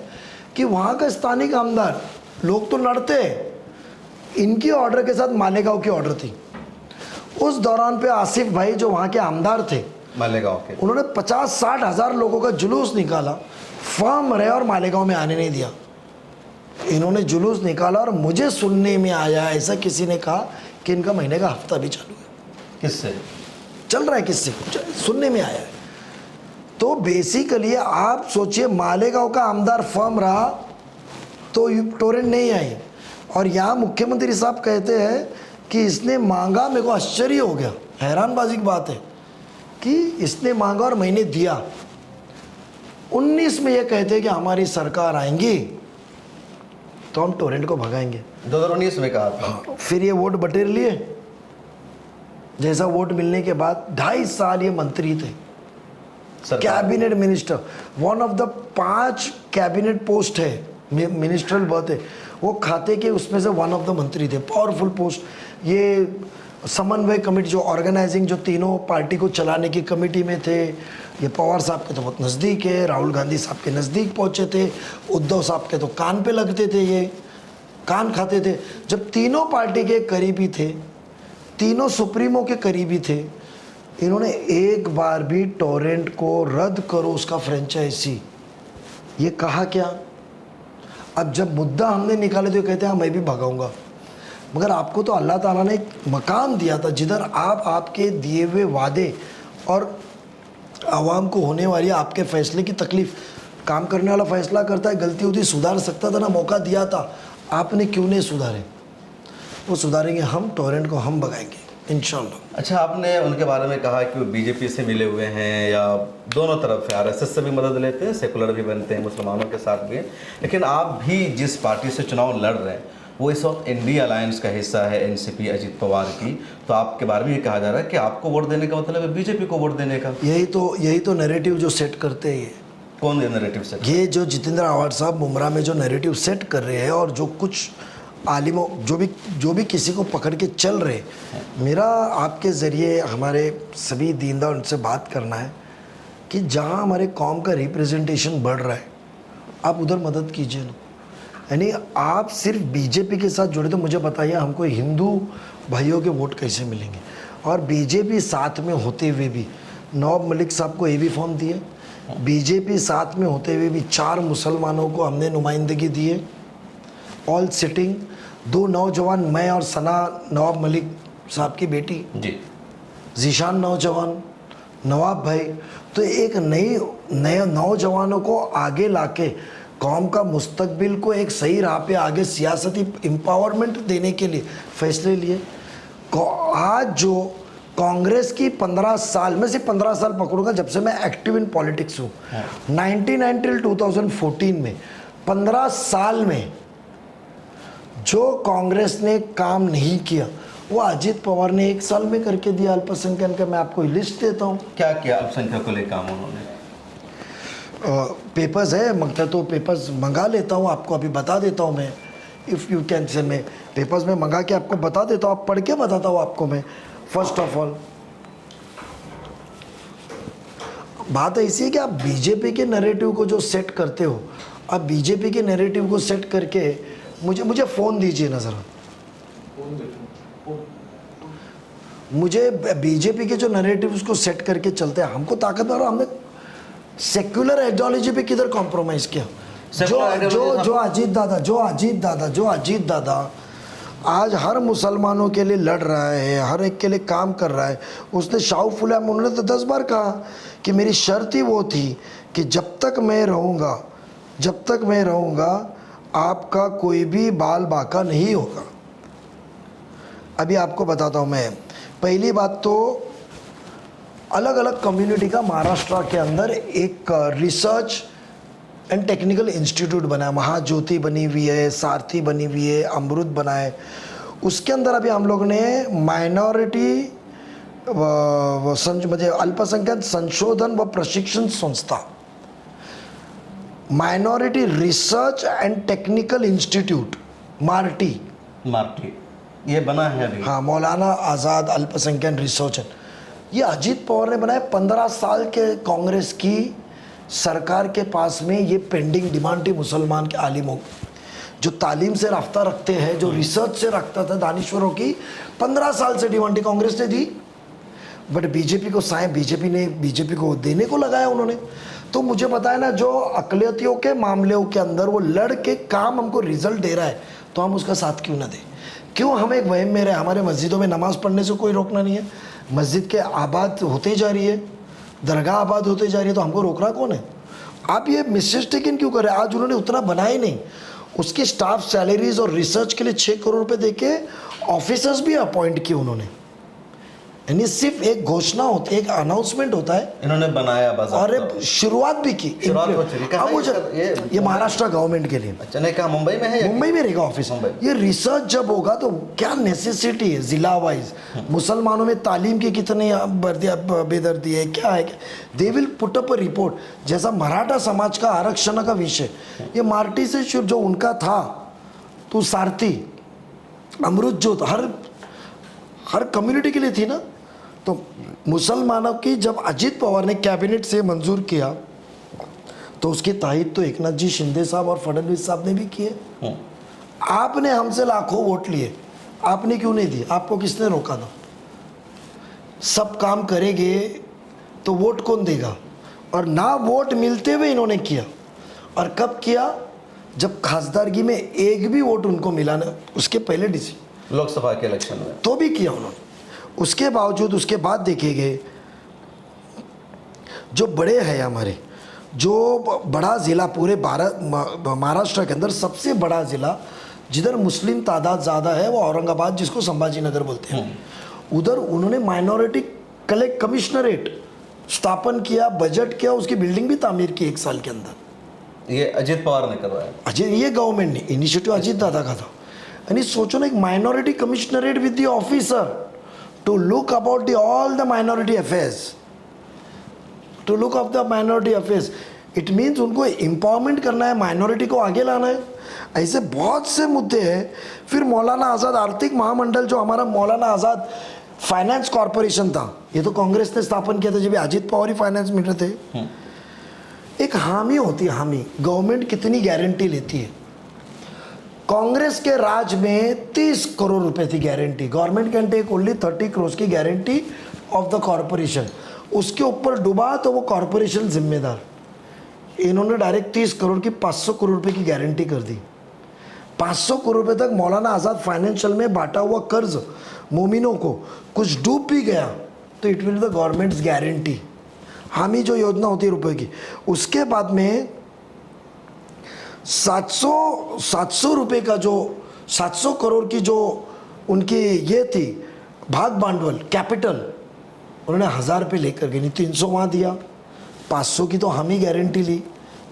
कि वहाँ का स्थानिक आमदार, लोग तो लड़ते हैं, इनकी ऑर्डर के साथ मालेगांव की ऑर्डर थी। उस दौरान पे आसिफ भाई जो वहाँ के आमदार थे मालेगांव के, उन्होंने 50-60 हज़ार लोगों का जुलूस निकाला, फर्म रहे और मालेगांव में आने नहीं दिया। इन्होंने जुलूस निकाला और मुझे सुनने में आया, ऐसा किसी ने कहा कि इनका महीने का हफ्ता भी चालू है। किससे चल रहा है? किससे? सुनने में आया है। तो बेसिकली आप सोचिए, मालेगांव का आमदार फर्म रहा तो टोरेंट नहीं आई, और यहाँ मुख्यमंत्री साहब कहते हैं कि इसने मांगा। मेरे को आश्चर्य हो गया, हैरानबाजी की बात है कि इसने मांगा और मैंने दिया। 19 में ये कहते हैं कि हमारी सरकार आएंगी तो हम टोरेंट को भगाएंगे। 2019 में कहा था। फिर ये वोट बटेर लिए। जैसा वोट मिलने के बाद 2.5 साल ये मंत्री थे, cabinet minister, one of the 5 cabinet post है, मिनिस्ट्रल बहुत है, वो खाते के उसमें से वन ऑफ द मंत्री थे, पावरफुल पोस्ट। ये समन्वय कमेटी, जो ऑर्गेनाइजिंग, जो तीनों पार्टी को चलाने की कमेटी में थे, ये पवार साहब के तो बहुत नज़दीक है, राहुल गांधी साहब के नज़दीक पहुँचे थे, उद्धव साहब के तो कान पे लगते थे, ये कान खाते थे। जब तीनों पार्टी के करीबी थे, तीनों सुप्रीमो के करीबी थे, इन्होंने एक बार भी टोरेंट को रद्द करो उसका फ्रेंचाइजी, ये कहा क्या? अब जब मुद्दा हमने निकाले तो कहते हैं मैं भी भगाऊंगा। मगर आपको तो अल्लाह ताला ने एक मकाम दिया था जिधर आप आपके दिए हुए वादे और आवाम को होने वाली आपके फैसले की तकलीफ, काम करने वाला फैसला करता है, गलती होती सुधार सकता था ना, मौका दिया था, आपने क्यों नहीं सुधारे? वो सुधारेंगे हम, टोरेंट को हम भगाएंगे। इंशाल्लाह। अच्छा, आपने उनके बारे में कहा कि वो बीजेपी से मिले हुए हैं या दोनों तरफ से, आरएसएस से भी मदद लेते हैं, सेकुलर भी बनते हैं, मुसलमानों के साथ भी, लेकिन आप भी जिस पार्टी से चुनाव लड़ रहे हैं वो इस वक्त इंडिया अलायंस का हिस्सा है, एनसीपी अजीत पवार की, तो आपके बारे में ये कहा जा रहा है कि आपको वोट देने का मतलब है बीजेपी को वोट देने का। यही तो नैरेटिव जो सेट करते हैं। कौन ये नैरेटिव सेट? ये जो जितेंद्र आव्हाड साहब मुमरा में जो नैरेटिव सेट कर रहे हैं और जो कुछ आलिमों जो भी किसी को पकड़ के चल रहे, मेरा आपके ज़रिए हमारे सभी दीनदार उनसे बात करना है कि जहाँ हमारे कौम का रिप्रेजेंटेशन बढ़ रहा है आप उधर मदद कीजिए ना। यानी आप सिर्फ बीजेपी के साथ जुड़े, तो मुझे बताइए हमको हिंदू भाइयों के वोट कैसे मिलेंगे? और बीजेपी साथ में होते हुए भी नवाब मलिक साहब को एवी फॉर्म दिए, बीजेपी साथ में होते हुए भी 4 मुसलमानों को हमने नुमाइंदगी दिए, ऑल सिटिंग, 2 नौजवान, मैं और सना नवाब मलिक साहब की बेटी जी, जीशान नौजवान, नवाब भाई, तो एक नए नौजवानों को आगे लाके कौम का मुस्तकबिल को एक सही राह पे आगे सियासती एम्पावरमेंट देने के लिए फैसले लिए। आज जो कांग्रेस की 15 साल में से 15 साल पकड़ूंगा जब से मैं एक्टिव इन पॉलिटिक्स हूँ, 1990 till 2014 में 15 साल में जो कांग्रेस ने काम नहीं किया वो अजीत पवार ने 1 साल में करके दिया अल्पसंख्यक का। मैं आपको लिस्ट देता हूँ क्या किया अल्पसंख्यक को लेकर काम उन्होंने? पेपर्स है, मंगता तो पेपर्स मंगा लेता हूँ, आपको अभी बता देता हूँ मैं, इफ़ यू कैन से, मैं पेपर्स में मंगा के आपको बता देता हूँ, आप पढ़ के बताता हूँ आपको मैं। फर्स्ट ऑफ ऑल बात ऐसी है कि आप बीजेपी के नैरेटिव को जो सेट करते हो, आप बीजेपी के नैरेटिव को सेट करके मुझे फ़ोन दीजिए ना ज़रा, मुझे बीजेपी के जो नैरेटिव को सेट करके चलते हैं, हमको ताकतवर, हमने सेक्युलर आइडियोलॉजी पे किधर कॉम्प्रोमाइज़ किया? जो अजीत दादा आज हर मुसलमानों के लिए लड़ रहा है, हर एक के लिए काम कर रहा है। उसने शाहू फुला, उन्होंने तो 10 बार कहा कि मेरी शर्त ही वो थी कि जब तक मैं रहूँगा आपका कोई भी बाल बाका नहीं होगा। अभी आपको बताता हूँ मैं, पहली बात तो अलग अलग कम्युनिटी का महाराष्ट्र के अंदर एक रिसर्च एंड टेक्निकल इंस्टीट्यूट बना है, महाज्योति बनी हुई है, सारथी बनी हुई है, अमृत बना है। उसके अंदर अभी हम लोग ने माइनॉरिटी मतलब अल्पसंख्यक संशोधन व प्रशिक्षण संस्था, minority research and technical institute, मार्टी ये बना है अभी। हाँ, मौलाना आज़ाद अल्पसंख्यक रिसर्च, ये अजीत पवार ने बनाया। 15 साल के कांग्रेस की सरकार के पास में ये पेंडिंग डिमांड थी मुसलमान के आलिमों जो तालीम से राफ्ता रखते हैं, जो रिसर्च से रखता था, दानिश्वरों की 15 साल से डिमांड थी, कांग्रेस ने दी। बट बीजेपी को देने को लगाया उन्होंने। तो मुझे पता है ना, जो अकलियतियों के मामलों के अंदर वो लड़ के काम हमको रिजल्ट दे रहा है, तो हम उसका साथ क्यों ना दें? क्यों हम एक वहम में रहे? हमारे मस्जिदों में नमाज़ पढ़ने से कोई रोकना नहीं है, मस्जिद के आबाद होते जा रही है, दरगाह आबाद होते जा रही है, तो हमको रोक रहा कौन है? आप ये मिसटेकन क्यों कर रहे हैं? आज उन्होंने उतना बनाया नहीं, उसकी स्टाफ सैलरीज और रिसर्च के लिए 6 करोड़ रुपए देके ऑफिसर्स भी अपॉइंट किए उन्होंने। यानी सिर्फ एक घोषणा होती है, एक अनाउंसमेंट होता है, इन्होंने बनाया और शुरुआत भी की। ये महाराष्ट्र गवर्नमेंट के लिए। अच्छा, नहीं कहा मुंबई में है? मुंबई में रहेगा ऑफिस। ये रिसर्च जब होगा तो क्या नेसेसिटी है जिला वाइज, मुसलमानों में तालीम की कितनी बेदर्दी है, क्या है, they will put up a report. जैसा मराठा समाज का आरक्षण का विषय, ये मार्टी से जो उनका था, तो सारथी अमृत जो हर कम्युनिटी के लिए थी ना, तो मुसलमानों की जब अजीत पवार ने कैबिनेट से मंजूर किया, तो उसकी तायद तो एकनाथ जी शिंदे साहब और फडणवीस साहब ने भी किए। आपने हमसे लाखों वोट लिए, आपने क्यों नहीं दिए? आपको किसने रोका था? सब काम करेंगे तो वोट कौन देगा? और ना वोट मिलते हुए इन्होंने किया। और कब किया? जब खासदारगी में एक भी वोट उनको मिला ना, उसके पहले डीसी लोकसभा के इलेक्शन में तो भी किया उन्होंने। उसके बावजूद उसके बाद देखे गए जो बड़े हैं हमारे, जो बड़ा ज़िला पूरे महाराष्ट्र के अंदर सबसे बड़ा ज़िला जिधर मुस्लिम तादाद ज़्यादा है, वो औरंगाबाद, जिसको संभाजी नगर बोलते हैं, उधर उन्होंने माइनॉरिटी कमिश्नरेट स्थापन किया, बजट किया, उसकी बिल्डिंग भी तामीर की 1 साल के अंदर। ये अजीत पवार ने करवाया। अजय, ये गवर्नमेंट ने, इनिशिएटिव अजीत दादा का था। यानी सोचो ना, एक minority commissionerate with the officer to look about the all the minority affairs, to look of the minority affairs. It means उनको एम्पावरमेंट करना है, माइनॉरिटी को आगे लाना है। ऐसे बहुत से मुद्दे हैं। फिर मौलाना आज़ाद आर्थिक महामंडल, जो हमारा मौलाना आज़ाद फाइनेंस कॉरपोरेशन था, ये तो कांग्रेस ने स्थापन किया था जब अजीत पवार ही फाइनेंस मिनिस्टर थे। एक हामी होती है, हामी, गवर्नमेंट कितनी गारंटी लेती है। कांग्रेस के राज में 30 करोड़ रुपए थी guarantee. Government can take only 30 crore की गारंटी ऑफ द कॉरपोरेशन। उसके ऊपर डूबा तो वो कॉरपोरेशन जिम्मेदार। इन्होंने डायरेक्ट 30 करोड़ की 500 करोड़ रुपए की गारंटी कर दी। 500 करोड़ रुपए तक मौलाना आज़ाद फाइनेंशियल में बांटा हुआ कर्ज मोमिनों को कुछ डूब भी गया तो it will the governments guarantee. हामी जो योजना होती है रुपए की, उसके बाद में 700 रुपए का जो 700 करोड़ की जो उनकी ये थी भाग भांडवल कैपिटल, उन्होंने 1000 रुपये लेकर गए, नहीं 300 वहाँ दिया, 500 की तो हम ही गारंटी ली,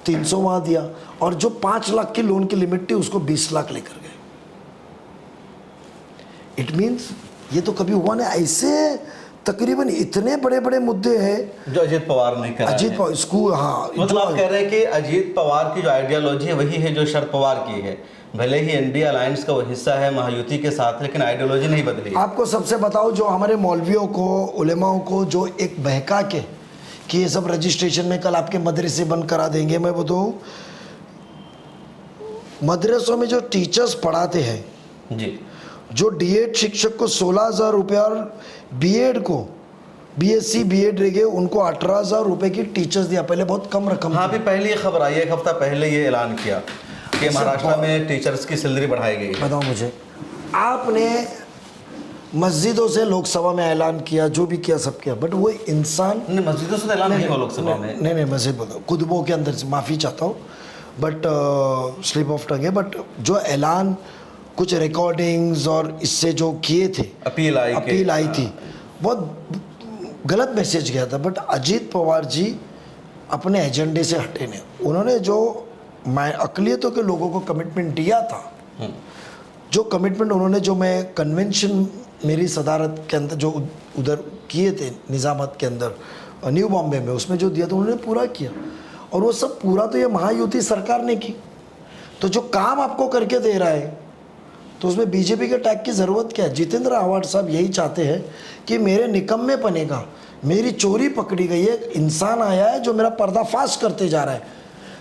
300 वहाँ दिया, और जो 5 लाख की लोन की लिमिट थी उसको 20 लाख लेकर गए। इट मीन्स ये तो कभी हुआ नहीं। ऐसे तकरीबन इतने बड़े बड़े मुद्दे हैं जो अजीत पवार ने कराए। अजीत पवार स्कूल, हाँ, मतलब आप कह रहे हैं कि अजीत पवार की जो आइडियोलॉजी है वही है जो शरद पवार की है। भले ही एनडीए अलायंस का वो हिस्सा है महायुति के साथ, लेकिन आइडियोलॉजी नहीं बदली। आपको सबसे बताओ, जो हमारे मौलवियों को, उलेमाओं को जो एक बहका के कि ये सब रजिस्ट्रेशन में कल आपके मदरसे बंद करा देंगे, मैं बताऊँ, मदरसों में जो टीचर्स पढ़ाते हैं जी, जो डीएड शिक्षक को 16,000 रुपये और बीएड को बीएससी बीएड रह गए उनको 18,000 रुपये की टीचर्स दिया। पहले बहुत कम रकम। हाँ, अभी पहले ये खबर आई, 1 हफ्ता पहले ये ऐलान किया कि महाराष्ट्र में टीचर्स की सैलरी बढ़ाई गई। बताओ मुझे, आपने मस्जिदों से लोकसभा में ऐलान किया, जो भी किया सब किया, बट वो इंसान नहीं, मस्जिदों से ऐलान नहीं हुआ लोकसभा में। नहीं, मस्जिद बोलो, खुतबों के अंदर से, माफ़ी चाहता हूँ, बट स्लिप ऑफ टंग है, बट जो ऐलान कुछ रिकॉर्डिंग्स और इससे जो किए थे, अपील आई थी, बहुत गलत मैसेज गया था। बट अजीत पवार जी अपने एजेंडे से हटे नहीं। उन्होंने जो अक़लियतों के लोगों को कमिटमेंट दिया था, जो कमिटमेंट उन्होंने, जो मैं कन्वेंशन मेरी सदारत के अंदर जो उधर किए थे निज़ामत के अंदर न्यू बॉम्बे में, उसमें जो दिया था उन्होंने पूरा किया। और वो सब पूरा तो ये महायुति सरकार ने की। तो जो काम आपको करके दे रहा है तो उसमें बीजेपी के टैग की ज़रूरत क्या है? जितेंद्र आव्हाड साहब यही चाहते हैं कि मेरे निकम्मेपने का, मेरी चोरी पकड़ी गई है, इंसान आया है जो मेरा पर्दाफाश करते जा रहा है,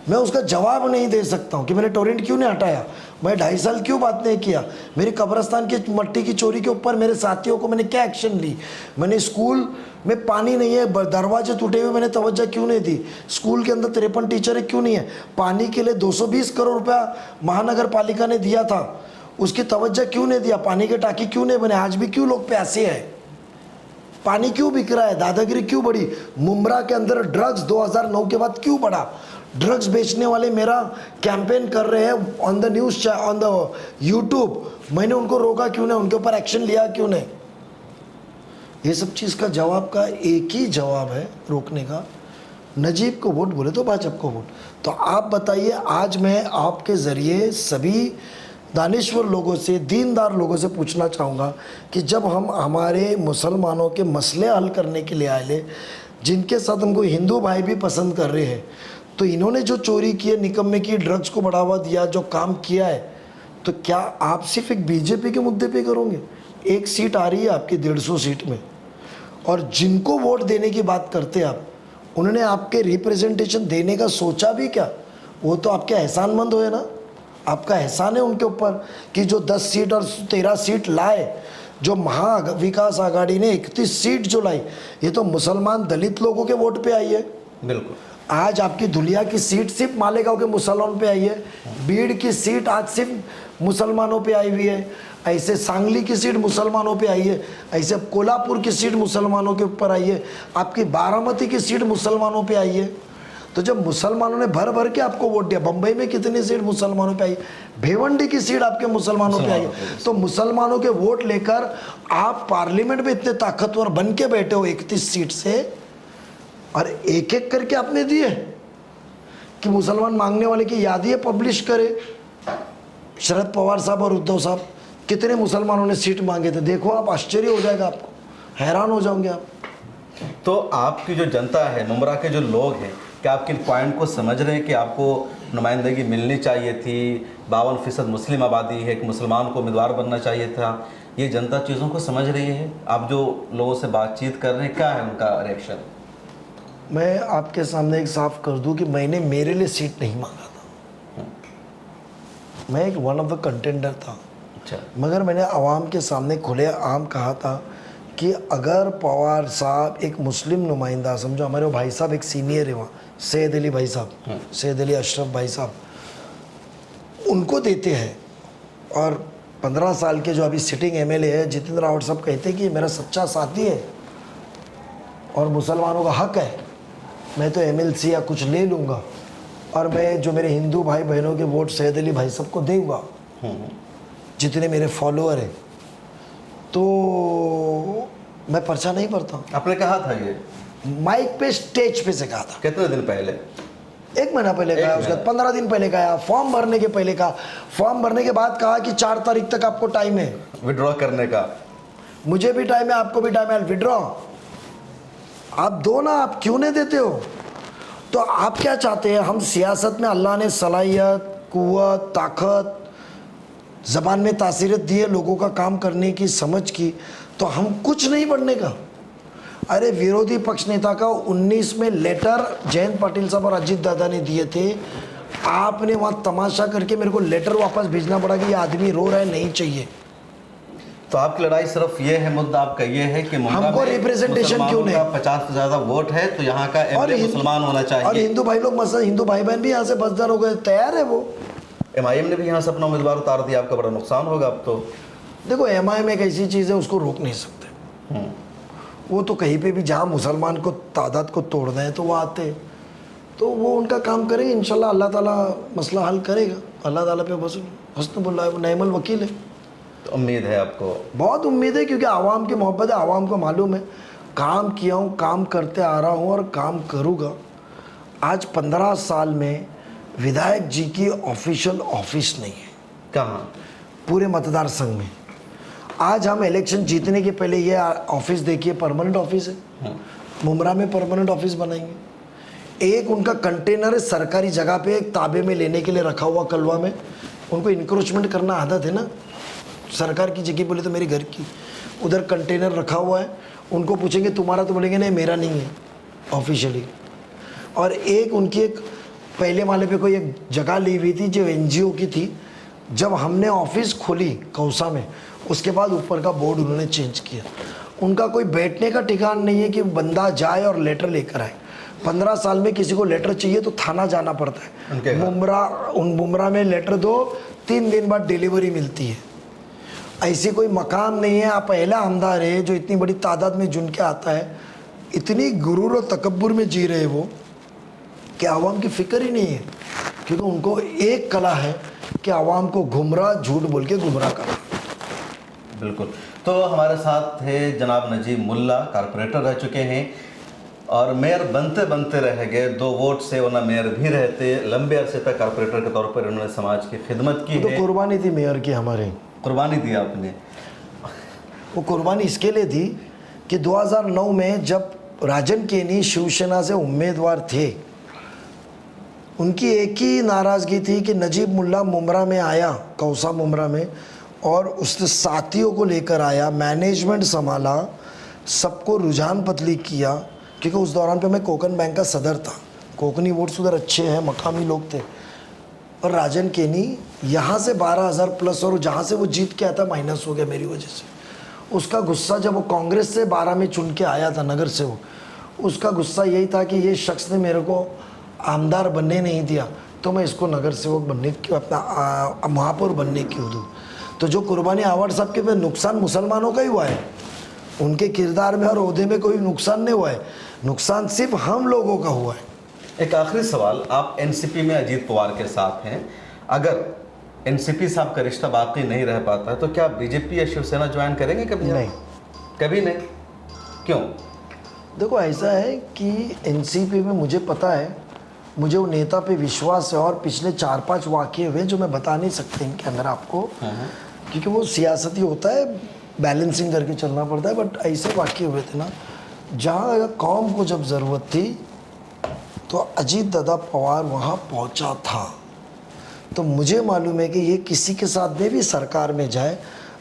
मैं उसका जवाब नहीं दे सकता हूँ कि मैंने टोरेंट क्यों नहीं हटाया, मैं 2.5 साल क्यों बात नहीं किया, मेरी कब्रस्तान की मट्टी की चोरी के ऊपर मेरे साथियों को मैंने क्या एक्शन ली, मैंने स्कूल में पानी नहीं है, दरवाजे टूटे हुए, मैंने तवज्जो क्यों नहीं दी, स्कूल के अंदर 53 टीचरें क्यों नहीं है, पानी के लिए 220 करोड़ रुपया महानगर पालिका ने दिया था, उसकी तवज्जो क्यों नहीं दिया, पानी के टाँकी क्यों नहीं बने, आज भी क्यों लोग प्यासे हैं, पानी क्यों बिक रहा है, दादागिरी क्यों बढ़ी, मुंब्रा के अंदर ड्रग्स 2009 के बाद क्यों बढ़ा, ड्रग्स बेचने वाले मेरा कैंपेन कर रहे हैं on the news, on the YouTube, मैंने उनको रोका क्यों नहीं, उनके ऊपर एक्शन लिया क्यों नहीं। ये सब चीज़ का जवाब का एक ही जवाब है रोकने का, नजीब को वोट बोले तो भाजपा को वोट। तो आप बताइए, आज मैं आपके ज़रिए सभी दानिश्वर लोगों से, दीनदार लोगों से पूछना चाहूँगा कि जब हम हमारे मुसलमानों के मसले हल करने के लिए आए ले, जिनके साथ हमको हिंदू भाई भी पसंद कर रहे हैं, तो इन्होंने जो चोरी की है, निकम्मे की, ड्रग्स को बढ़ावा दिया, जो काम किया है, तो क्या आप सिर्फ एक बीजेपी के मुद्दे पे करोगे? एक सीट आ रही है आपकी 150 सीट में, और जिनको वोट देने की बात करते आप, उन्होंने आपके रिप्रेजेंटेशन देने का सोचा भी क्या? वो तो आपके एहसानमंद हुए ना, आपका एहसान है उनके ऊपर कि जो 10 सीट और 13 सीट लाए, जो महा विकास आघाड़ी ने 31 सीट जो लाई, ये तो मुसलमान दलित लोगों के वोट पे आई है। बिल्कुल। आज आपकी धुलिया की सीट सिर्फ मालेगांव के मुसलमानों पे आई है, बीड़ की सीट आज सिर्फ मुसलमानों पे आई हुई है, ऐसे सांगली की सीट मुसलमानों पे आई है, ऐसे कोल्हापुर की सीट मुसलमानों के ऊपर आई है, आपकी बारामती की सीट मुसलमानों पे आई है। तो जब मुसलमानों ने भर भर के आपको वोट दिया, बम्बई में कितनी सीट मुसलमानों पे आई, भिवंडी की सीट आपके मुसलमानों पे आई, तो मुसलमानों के वोट लेकर आप पार्लियामेंट में इतने ताकतवर बन के बैठे हो 31 सीट से, और एक एक करके आपने दिए कि मुसलमान मांगने वाले की यादियाँ पब्लिश करे। शरद पवार साहब और उद्धव साहब कितने मुसलमानों ने सीट मांगे थे, देखो आप, आश्चर्य हो जाएगा आपको, हैरान हो जाओगे आप। तो आपकी जो जनता है, मुमरा के जो लोग हैं, क्या आपके पॉइंट को समझ रहे हैं कि आपको नुमाइंदगी मिलनी चाहिए थी? 52% मुस्लिम आबादी है, एक मुसलमान को उम्मीदवार बनना चाहिए था, ये जनता चीज़ों को समझ रही है? आप जो लोगों से बातचीत कर रहे हैं, क्या है उनका रिएक्शन? मैं आपके सामने एक साफ कर दूं कि मैंने मेरे लिए सीट नहीं मांगा था, मैं एक वन ऑफ द कंटेंडर था। अच्छा। मगर मैंने आवाम के सामने खुले आम कहा था कि अगर पवार साहब एक मुस्लिम नुमाइंदा, समझो हमारे वो भाई साहब एक सीनियर है वहाँ, सैयद अली भाई साहब, सैयद अली अशरफ भाई साहब, उनको देते हैं, और 15 साल के जो अभी सिटिंग एमएलए है जितेंद्र रावत साहब कहते हैं कि मेरा सच्चा साथी है और मुसलमानों का हक है, मैं तो एमएलसी या कुछ ले लूँगा और मैं जो मेरे हिंदू भाई बहनों के वोट सैयद अली भाई साहब को दूँगा, जितने मेरे फॉलोअर हैं, तो मैं पर्चा नहीं भरता। आपने कहा था ये माइक पे, स्टेज पे से कहा था। कितने दिन पहले? 1 महीना पहले कहा, उसके बाद 15 दिन पहले कहा, फॉर्म भरने के पहले कहा, फॉर्म भरने के बाद कहा कि 4 तारीख तक आपको टाइम है विड्रॉ करने का। मुझे भी टाइम है, आपको भी टाइम है, विड्रॉ आप दो ना, आप क्यों नहीं देते हो? तो आप क्या चाहते हैं? हम सियासत में अल्लाह ने सलाहियत, कुव्वत, ताकत, ज़बान में तासीरत दी है, लोगों का काम करने की, समझ की, तो हम कुछ नहीं बनने का। अरे विरोधी पक्ष नेता का 19 में लेटर जयंत पाटिल साहब और अजीत दादा ने दिए थे, आपने वहाँ तमाशा करके मेरे को लेटर वापस भेजना पड़ा कि ये आदमी रो रहा है, नहीं चाहिए। तो आपकी लड़ाई सिर्फ ये है, मुद्दा आपका ये है कि हमको रिप्रेजेंटेशन क्यों नहीं? 50 से ज़्यादा वोट है तो यहाँ का एमएलए मुसलमान होना चाहिए। और हिंदू भाई लोग, मसला हिंदू भाई बहन भी यहाँ से बसदार हो गए, तैयार है वो। एमआईएम ने भी यहाँ से अपना उम्मीदवार उतार दिया, आपका बड़ा नुकसान होगा अब तो। देखो एमआईएम एक ऐसी चीज़ है, उसको रोक नहीं सकते। वो तो कहीं पे भी जहाँ मुसलमान को तादाद को तोड़ना है तो वो आते हैं, तो वो उनका काम करेंगे, इंशाल्लाह अल्लाह ताला मसला हल करेगा। अल्लाह ताला पे बस हस्नबुल्लाह नईमल वकील है। तो उम्मीद है आपको? बहुत उम्मीद है, क्योंकि आवाम की मोहब्बत है, आवाम को मालूम है, काम किया हूँ, काम करते आ रहा हूँ और काम करूँगा। आज 15 साल में विधायक जी की ऑफिशियल ऑफिस नहीं है। कहाँ? पूरे मतदार संघ में। आज हम इलेक्शन जीतने के पहले ये ऑफिस देखिए, परमानेंट ऑफिस है, मुमरा में परमानेंट ऑफिस बनाएंगे। एक उनका कंटेनर है सरकारी जगह पे, एक ताबे में लेने के लिए रखा हुआ कलवा में। उनको इंक्रोचमेंट करना आदत है ना, सरकार की जगह बोले तो मेरे घर की, उधर कंटेनर रखा हुआ है, उनको पूछेंगे तुम्हारा, तो बोलेंगे नहीं मेरा नहीं है ऑफिशियली। और एक उनकी एक पहले माले पे कोई एक जगह ली हुई थी जो एनजीओ की थी। जब हमने ऑफिस खोली कौसा में, उसके बाद ऊपर का बोर्ड उन्होंने चेंज किया। उनका कोई बैठने का ठिकाना नहीं है कि बंदा जाए और लेटर लेकर आए। 15 साल में किसी को लेटर चाहिए तो थाना जाना पड़ता है। मुमरा में लेटर दो, 3 दिन बाद डिलीवरी मिलती है। ऐसी कोई मकाम नहीं है। आप पहला आमदार है जो इतनी बड़ी तादाद में जुन के आता है, इतनी गुरूर और तकब्बुर में जी रहे वो कि आवाम की फिक्र ही नहीं है, क्योंकि उनको एक कला है कि आवाम को गुमराह झूठ बोल के गुमराह करना। बिल्कुल। तो हमारे साथ है जनाब नजीब मुल्ला, कारपोरेटर रह चुके हैं और मेयर बनते बनते रह गए 2 वोट से, वरना मेयर भी रहते। लंबे अरसे तक कारपोरेटर के तौर पर उन्होंने समाज की खिदमत की। तो कुर्बानी थी मेयर की, हमारे कुर्बानी दी आपने। वो कुर्बानी इसके लिए थी कि 2009 में जब राजन केनी शिवसेना से उम्मीदवार थे, उनकी एक ही नाराज़गी थी कि नजीब मुल्ला मुमरा में आया, कौसा मुमरा में, और उसने साथियों को लेकर आया, मैनेजमेंट संभाला, सबको रुझान पतली किया। क्योंकि उस दौरान पे मैं कोकन बैंक का सदर था, कोकनी वोट्स उधर अच्छे हैं, मकामी लोग थे। और राजन केनी यहाँ से 12,000 प्लस, और जहाँ से वो जीत के आया था माइनस हो गया मेरी वजह से। उसका गुस्सा, जब वो कांग्रेस से 12 में चुन के आया था नगर से, वो उसका गुस्सा यही था कि ये शख्स ने मेरे को आमदार बनने नहीं दिया, तो मैं इसको नगर सेवक बनने की, अपना महापौर बनने क्यों दूँ। तो जो कुर्बानी आवाड़ साहब के पे नुकसान मुसलमानों का ही हुआ है, उनके किरदार में और ओहदे में कोई नुकसान नहीं हुआ है, नुकसान सिर्फ हम लोगों का हुआ है। एक आखिरी सवाल, आप एनसीपी में अजीत पवार के साथ हैं, अगर एनसीपी से आपका रिश्ता बाकी नहीं रह पाता है तो क्या बीजेपी या शिवसेना ज्वाइन करेंगे कभी? नहीं, कभी नहीं। क्यों? देखो ऐसा है कि एनसीपी में मुझे पता है, मुझे वो नेता पे विश्वास है, और पिछले 4-5 वाक़ये हुए जो मैं बता नहीं सकते इनके अंदर आपको, क्योंकि वो सियासती होता है, बैलेंसिंग करके चलना पड़ता है। बट ऐसे वाक़ये हुए थे ना जहाँ कौम को जब ज़रूरत थी तो अजीत दादा पवार वहाँ पहुँचा था। तो मुझे मालूम है कि ये किसी के साथ में भी सरकार में जाए,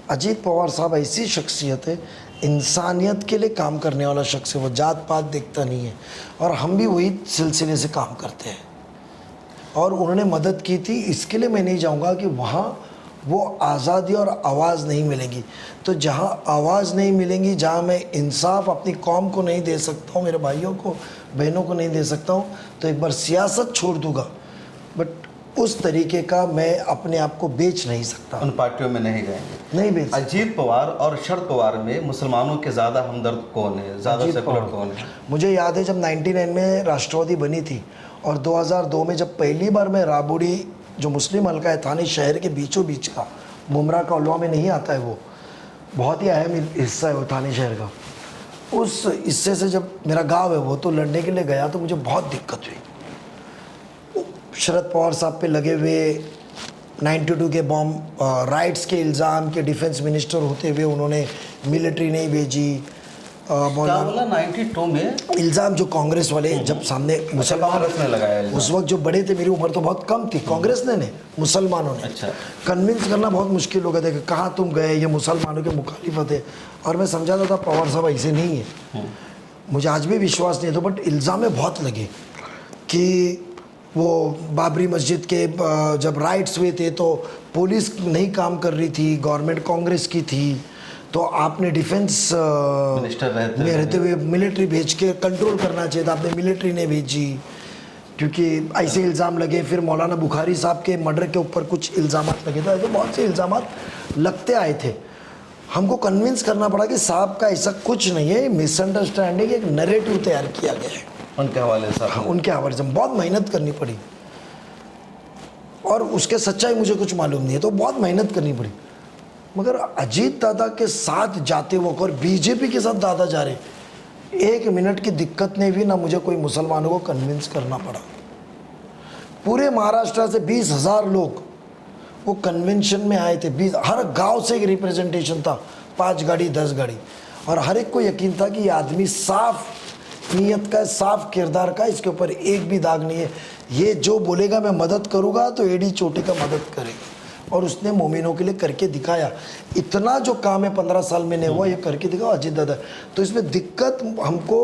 अजीत पवार साहब ऐसी शख्सियत है, इंसानियत के लिए काम करने वाला शख्स है, वो जात पात देखता नहीं है, और हम भी वही सिलसिले से काम करते हैं। और उन्होंने मदद की थी, इसके लिए मैं नहीं चाहूँगा कि वहाँ वो आज़ादी और आवाज़ नहीं मिलेगी। तो जहाँ आवाज़ नहीं मिलेंगी, जहाँ मैं इंसाफ अपनी कौम को नहीं दे सकता हूँ, मेरे भाइयों को बहनों को नहीं दे सकता हूँ, तो एक बार सियासत छोड़ दूँगा, बट उस तरीके का मैं अपने आप को बेच नहीं सकता। उन पार्टियों में नहीं जाएंगे, नहीं बेच। अजीत पवार और शरद पवार में मुसलमानों के ज़्यादा हमदर्द कौन है, ज़्यादा सेकुलर कौन है? मुझे याद है जब 99 में राष्ट्रवादी बनी थी, और 2002 में जब पहली बार मैं राबुड़ी, जो मुस्लिम हल्का है थाने शहर के बीचों बीच का, मुमरा का उलवा में नहीं आता है, वो बहुत ही अहम हिस्सा है वो थाने शहर का, उस हिस्से से जब मेरा गांव है वो, तो लड़ने के लिए गया तो मुझे बहुत दिक्कत हुई। शरद पवार साहब पे लगे हुए 92 के बॉम्ब राइट्स के इल्ज़ाम के डिफेंस मिनिस्टर होते हुए उन्होंने मिलिट्री नहीं भेजी। क्या बोला 92 में? इल्ज़ाम जो कांग्रेस वाले जब सामने मुसलमान कांग्रेस ने लगाया इल्ज़ाम। उस वक्त जो बड़े थे, मेरी उम्र तो बहुत कम थी, कांग्रेस ने नहीं, मुसलमानों ने। अच्छा। कन्विंस करना बहुत मुश्किल हो गया था कि कहाँ तुम गए, ये मुसलमानों के मुखालिफत है, और मैं समझाता था पवार साहब ऐसे नहीं है। मुझे आज भी विश्वास नहीं था, बट इल्ज़ाम बहुत लगे कि वो बाबरी मस्जिद के जब राइट्स हुए थे तो पुलिस नहीं काम कर रही थी, गवर्नमेंट कांग्रेस की थी, तो आपने डिफेंस मिनिस्टर में रहते हुए मिलिट्री भेज के कंट्रोल करना चाहिए था, आपने मिलिट्री नहीं भेजी, क्योंकि ऐसे इल्ज़ाम लगे। फिर मौलाना बुखारी साहब के मर्डर के ऊपर कुछ इल्ज़ाम लगे थे, तो बहुत से इल्ज़ाम लगते आए थे। हमको कन्विंस करना पड़ा कि साहब का ऐसा कुछ नहीं है, मिसअंडरस्टैंडिंग, एक नैरेटिव तैयार किया गया है उनके हवाले से। हाँ, उनके हवाले से बहुत मेहनत करनी पड़ी, और उसके सच्चाई मुझे कुछ मालूम नहीं है, तो बहुत मेहनत करनी पड़ी। मगर अजीत दादा के साथ जाते वक्त और बीजेपी के साथ दादा जा रहे, 1 मिनट की दिक्कत नहीं हुई ना, मुझे कोई मुसलमानों को कन्विंस करना पड़ा। पूरे महाराष्ट्र से 20,000 लोग वो कन्वेंशन में आए थे, 20, हर गांव से एक रिप्रेजेंटेशन था, 5 गाड़ी 10 गाड़ी, और हर एक को यकीन था कि ये आदमी साफ नीयत का, साफ किरदार का, इसके ऊपर एक भी दाग नहीं है, ये जो बोलेगा मैं मदद करूँगा तो एड़ी चोटी का मदद करेगा, और उसने मोमिनों के लिए करके दिखाया। इतना जो काम है 15 साल में नहीं हुआ, ये करके दिखाओ अजीत दादा। तो इसमें दिक्कत हमको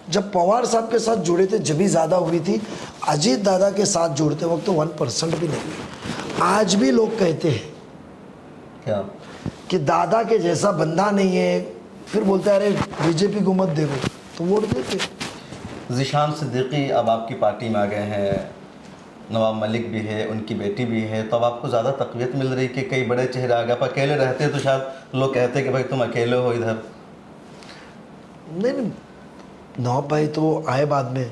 जब पवार साहब के साथ जुड़े थे जब भी ज़्यादा हुई थी, अजीत दादा के साथ जुड़ते वक्त तो 1% भी नहीं हुई। आज भी लोग कहते हैं क्या कि दादा के जैसा बंदा नहीं है, फिर बोलते हैं अरे बीजेपी को मत देखो, तो वोट देते। ज़ीशान सिद्दीकी अब आपकी पार्टी में आ गए हैं, नवाब मलिक भी है, उनकी बेटी भी है, तो अब आपको ज़्यादा तक़वियत मिल रही कि कई बड़े चेहरे आ गए। आप अकेले रहते तो शायद लोग कहते कि भाई तुम अकेले हो इधर। नहीं, नवाब भाई तो आए बाद में,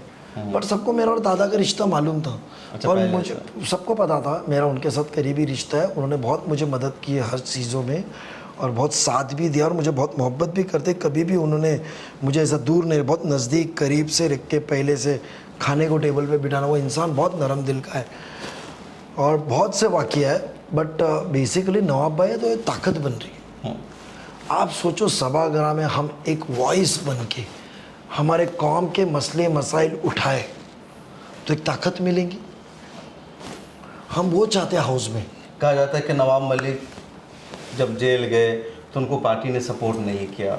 पर सबको मेरा और दादा का रिश्ता मालूम था। अच्छा, और मुझे सबको पता था मेरा उनके साथ करीबी रिश्ता है। उन्होंने बहुत मुझे मदद की है हर चीज़ों में, और बहुत साथ भी दिया, और मुझे बहुत मोहब्बत भी करते। कभी भी उन्होंने मुझे ऐसा दूर नहीं, बहुत नज़दीक करीब से रख के पहले से खाने को टेबल पे बिठाना। वो इंसान बहुत नरम दिल का है, और बहुत से वाक़या है। बट बेसिकली नवाब भाई है तो एक ताकत बन रही है। आप सोचो सभागार में हम एक वॉइस बन के हमारे कौम के मसले मसाइल उठाए तो एक ताकत मिलेगी। हम वो चाहते हैं हाउस में। कहा जाता है कि नवाब मलिक जब जेल गए तो उनको पार्टी ने सपोर्ट नहीं किया।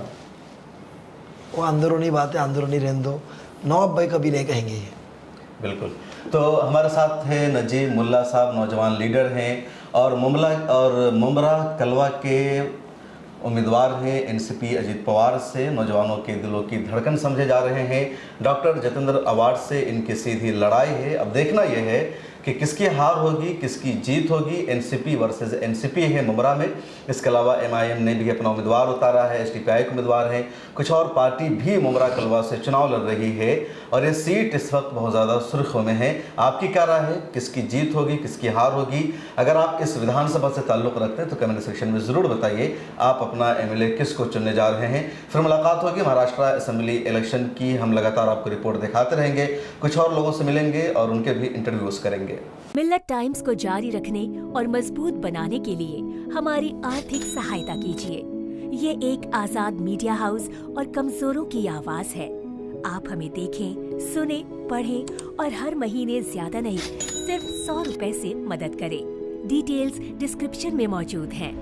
वो अंदरूनी बात है, अंदरूनी रहने दो। नवाब भाई कभी नहीं कहेंगे ये। बिल्कुल। तो हमारे साथ है नजीब मुल्ला साहब, नौजवान लीडर हैं और मुमरा कलवा के उम्मीदवार हैं एनसीपी अजीत पवार से। नौजवानों के दिलों की धड़कन समझे जा रहे हैं। डॉक्टर जतेंद्र अवार्ड से इनकी सीधी लड़ाई है। अब देखना यह है कि किसकी हार होगी, किसकी जीत होगी। एनसीपी वर्सेस एनसीपी है मुमरा में। इसके अलावा एमआईएम ने भी अपना उम्मीदवार उतारा है, एसडीपीआई के उम्मीदवार हैं, कुछ और पार्टी भी मुमरा कलवा से चुनाव लड़ रही है और ये सीट इस वक्त बहुत ज़्यादा सुर्खियों में है। आपकी क्या राय है, किसकी जीत होगी, किसकी हार होगी? अगर आप इस विधानसभा से ताल्लुक़ रखते हैं तो कमेंट सेक्शन में ज़रूर बताइए आप अपना एमएलए किसको चुनने जा रहे हैं। फिर मुलाकात होगी महाराष्ट्र असेंबली इलेक्शन की। हम लगातार आपको रिपोर्ट दिखाते रहेंगे, कुछ और लोगों से मिलेंगे और उनके भी इंटरव्यूज़ करेंगे। मिल्लत टाइम्स को जारी रखने और मजबूत बनाने के लिए हमारी आर्थिक सहायता कीजिए। ये एक आजाद मीडिया हाउस और कमजोरों की आवाज है। आप हमें देखें, सुने, पढ़ें और हर महीने ज्यादा नहीं, सिर्फ 100 रुपए से मदद करें। डिटेल्स डिस्क्रिप्शन में मौजूद हैं।